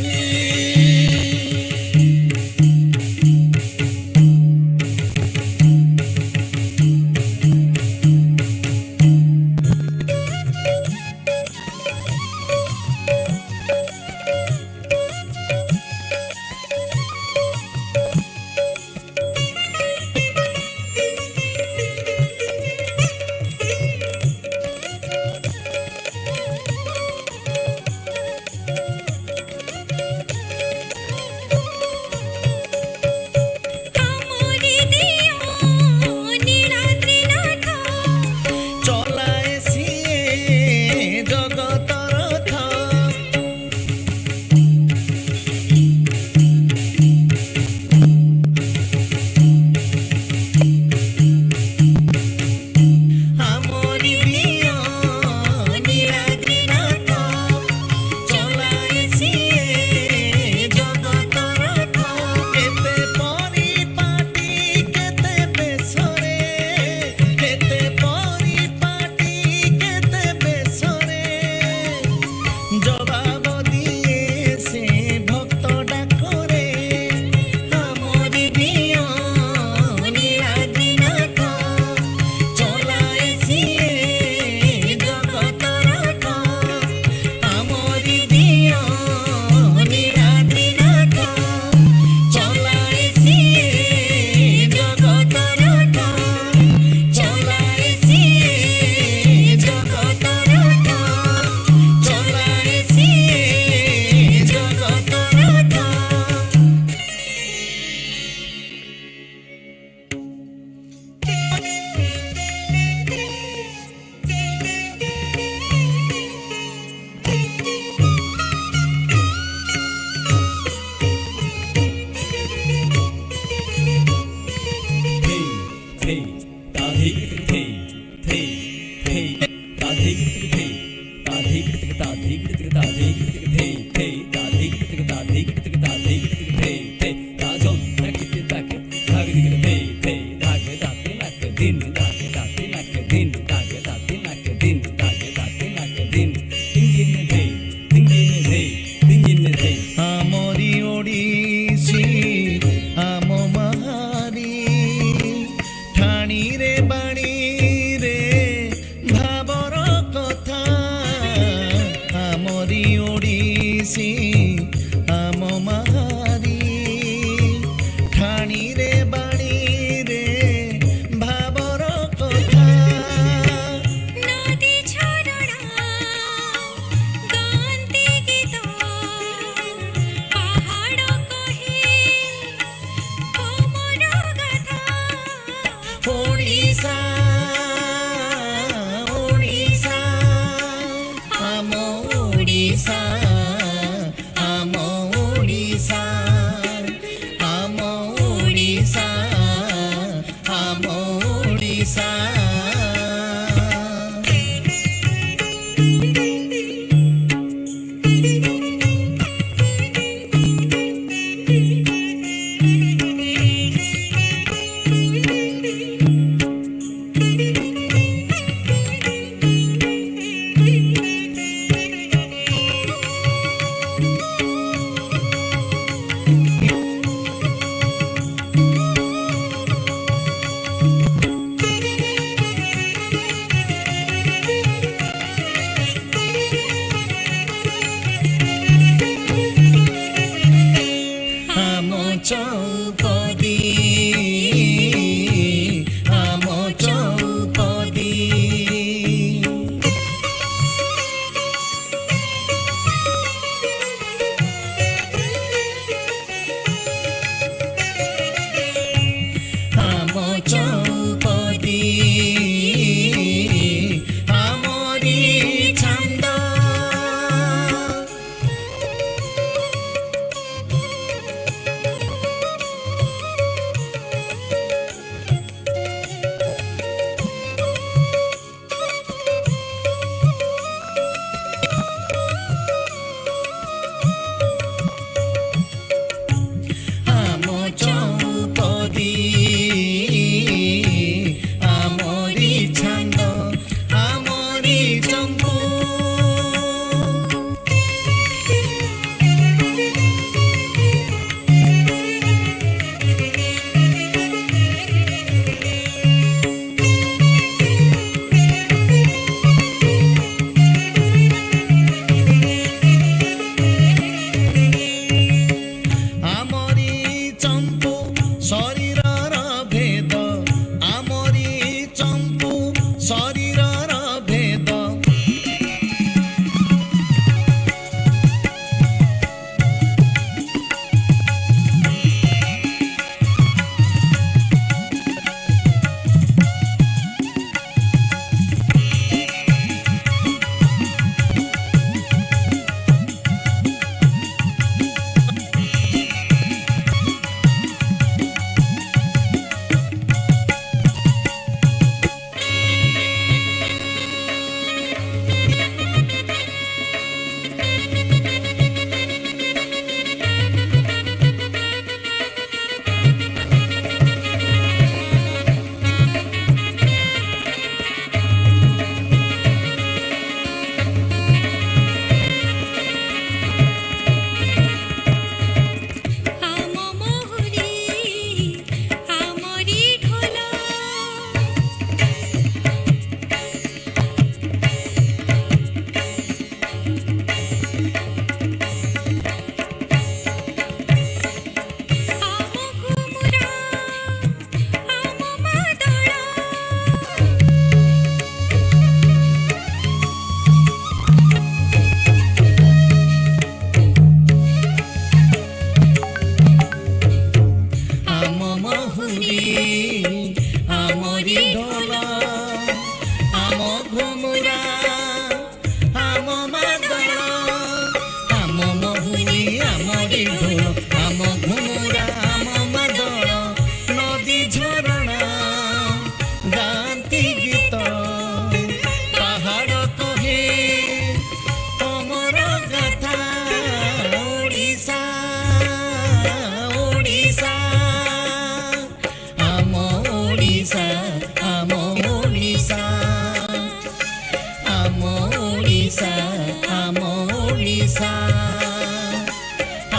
ଆମ ଓଡ଼ିଶା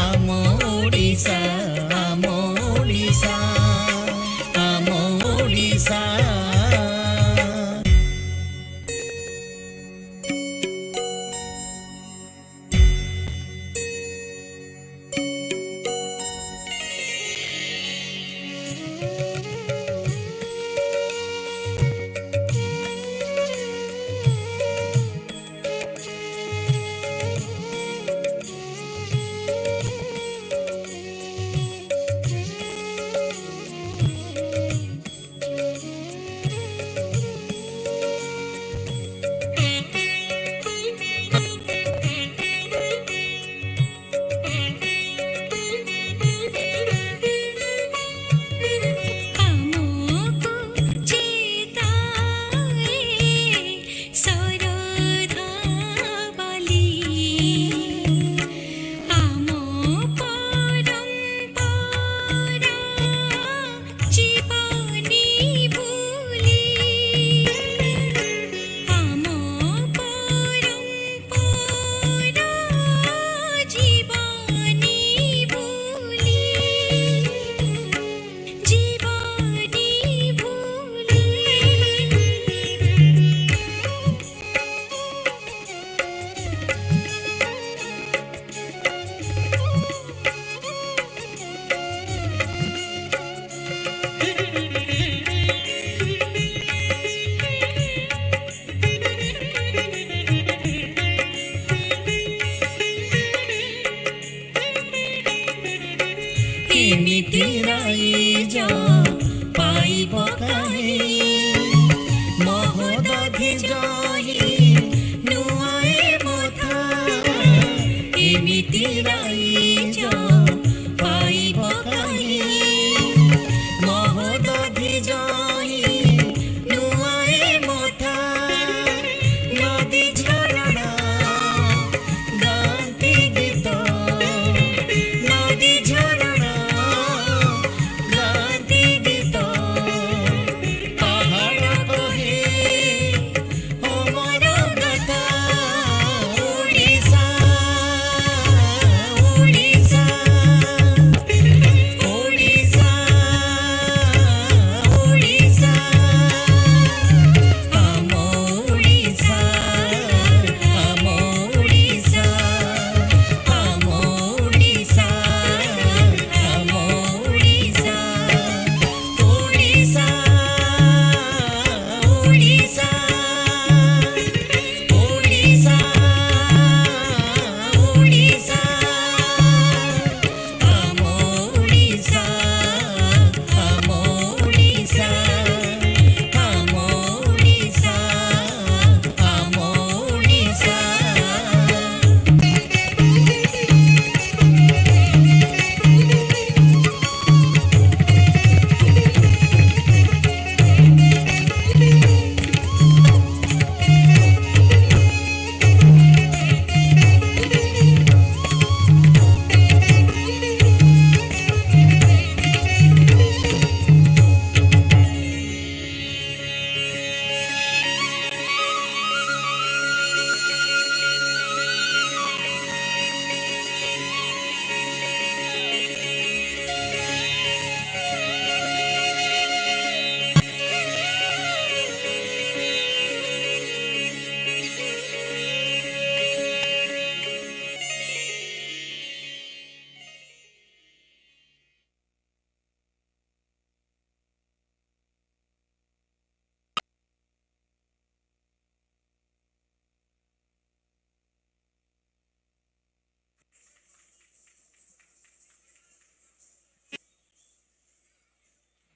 ଆମ ଓଡ଼ିଶା ଆମ ଓଡ଼ିଶା ଆମ ଓଡ଼ିଶା ଏମିତି ରାଇଜ ପାଇବ କାହିଁ ମହୋଦଧି ଜହି ନୂଆଏ ମଥା ଏମିତି ରାଇଜ ପାଇବ କାହିଁ ମହୋଦଧି ଜହି ନୂଆଏ ମଥା ନଦୀ ଝରଣା ଗାନ୍ତି ଗୀତ ନଦୀ ଝରଣା ଗାନ୍ତି ଗୀତ ପାହାଡ଼ କହେ ଅମର ଗାଥା ଓଡ଼ିଶା ଓଡ଼ିଶା ଓଡ଼ିଶା ଓଡ଼ିଶା ଆମ ଓଡ଼ିଶା ଆମ ଓଡ଼ିଶା ଆମ ଓଡ଼ିଶା ଆମ ଓଡ଼ିଶା ଓଡ଼ିଶା ଓଡ଼ିଶା ଓଡ଼ିଶା ଓଡ଼ିଶା ଆମ ଓଡ଼ିଶା ଆମ ଓଡ଼ିଶା ଆମ ଓଡ଼ିଶା ଆମ ଓଡ଼ିଶା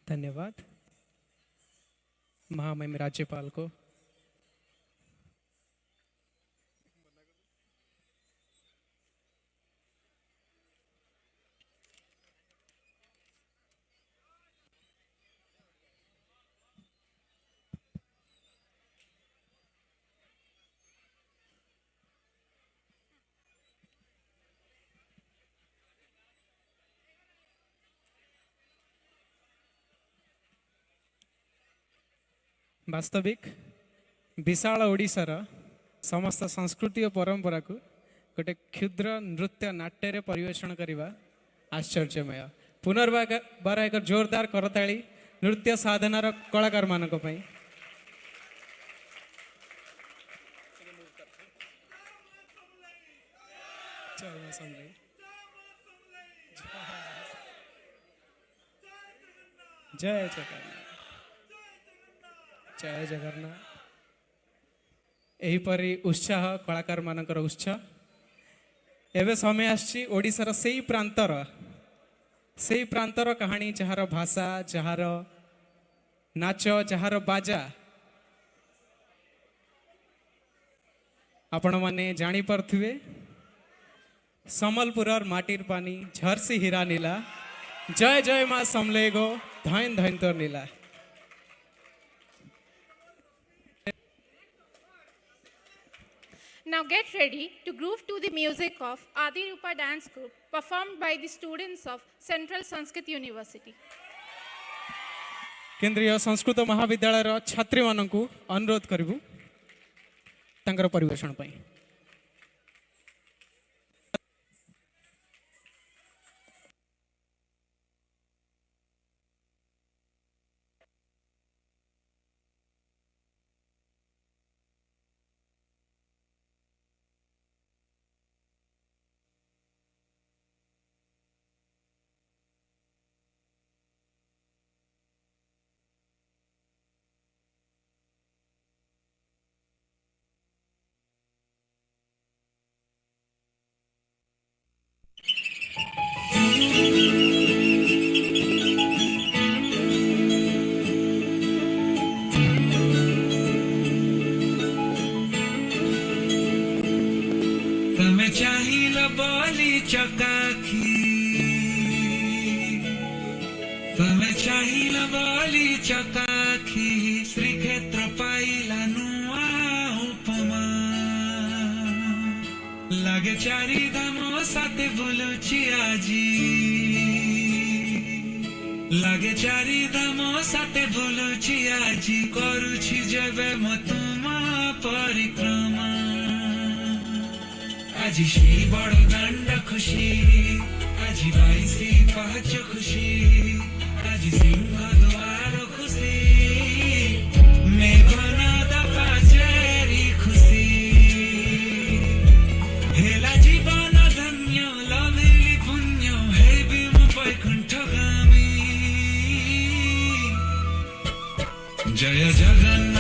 धन्यवाद महामहिम राज्यपाल को। वास्तविक विशाल ओडिशार समस्त संस्कृति और परंपरा को गोटे क्षुद्र नृत्य नाट्य परिवेषण करने आश्चर्यमय। पुनर्बार एक जोरदार करताली नृत्य साधनार कलाकार मानक पई। जय जगन्नाथ जय जगन्नाथ। एहीपरी उत्साह कलाकार मानकर उत्साह। एवं समय आसी ओडिशार सेई प्रांतर कहानी जहार भाषा जहार नाच जहार बाजा आपण माने जानी पार्थुवे। सम्बलपुरर माटीर पानी झरसी हीरा नीला जय जय माँ समलेगो धैन धैन तोर नीला। Now get ready to groove to the music of Adi Rupa dance group performed by the students of Central Sanskrit University. केंद्रीय संस्कृत महाविद्यालय छात्री मानकु अनुरोध करिबु तांकर परिवेषण पई। तमे चाहिल बोली चकाखी तमे चाहिल बोली चकाखी श्रीक्षेत्र पाइला नुआ उपमा लागे चारि धाम साथे बुलुची आजी लागे चारि धाम साथे बुलुची आजी करुछि जेबे म तुमा परिक्रमा আজি সেই বড় দাণ্ড খুশি আজি বাইশি পাঁচ খুশি আজি সিংহ দুয়ার খুশি মেঘনাদ পাচেরি খুশি হেলা জীবন ধন্য লভিলি পুণ্য হেবি মু বৈকুণ্ঠগামী জয় জগন্নাথ।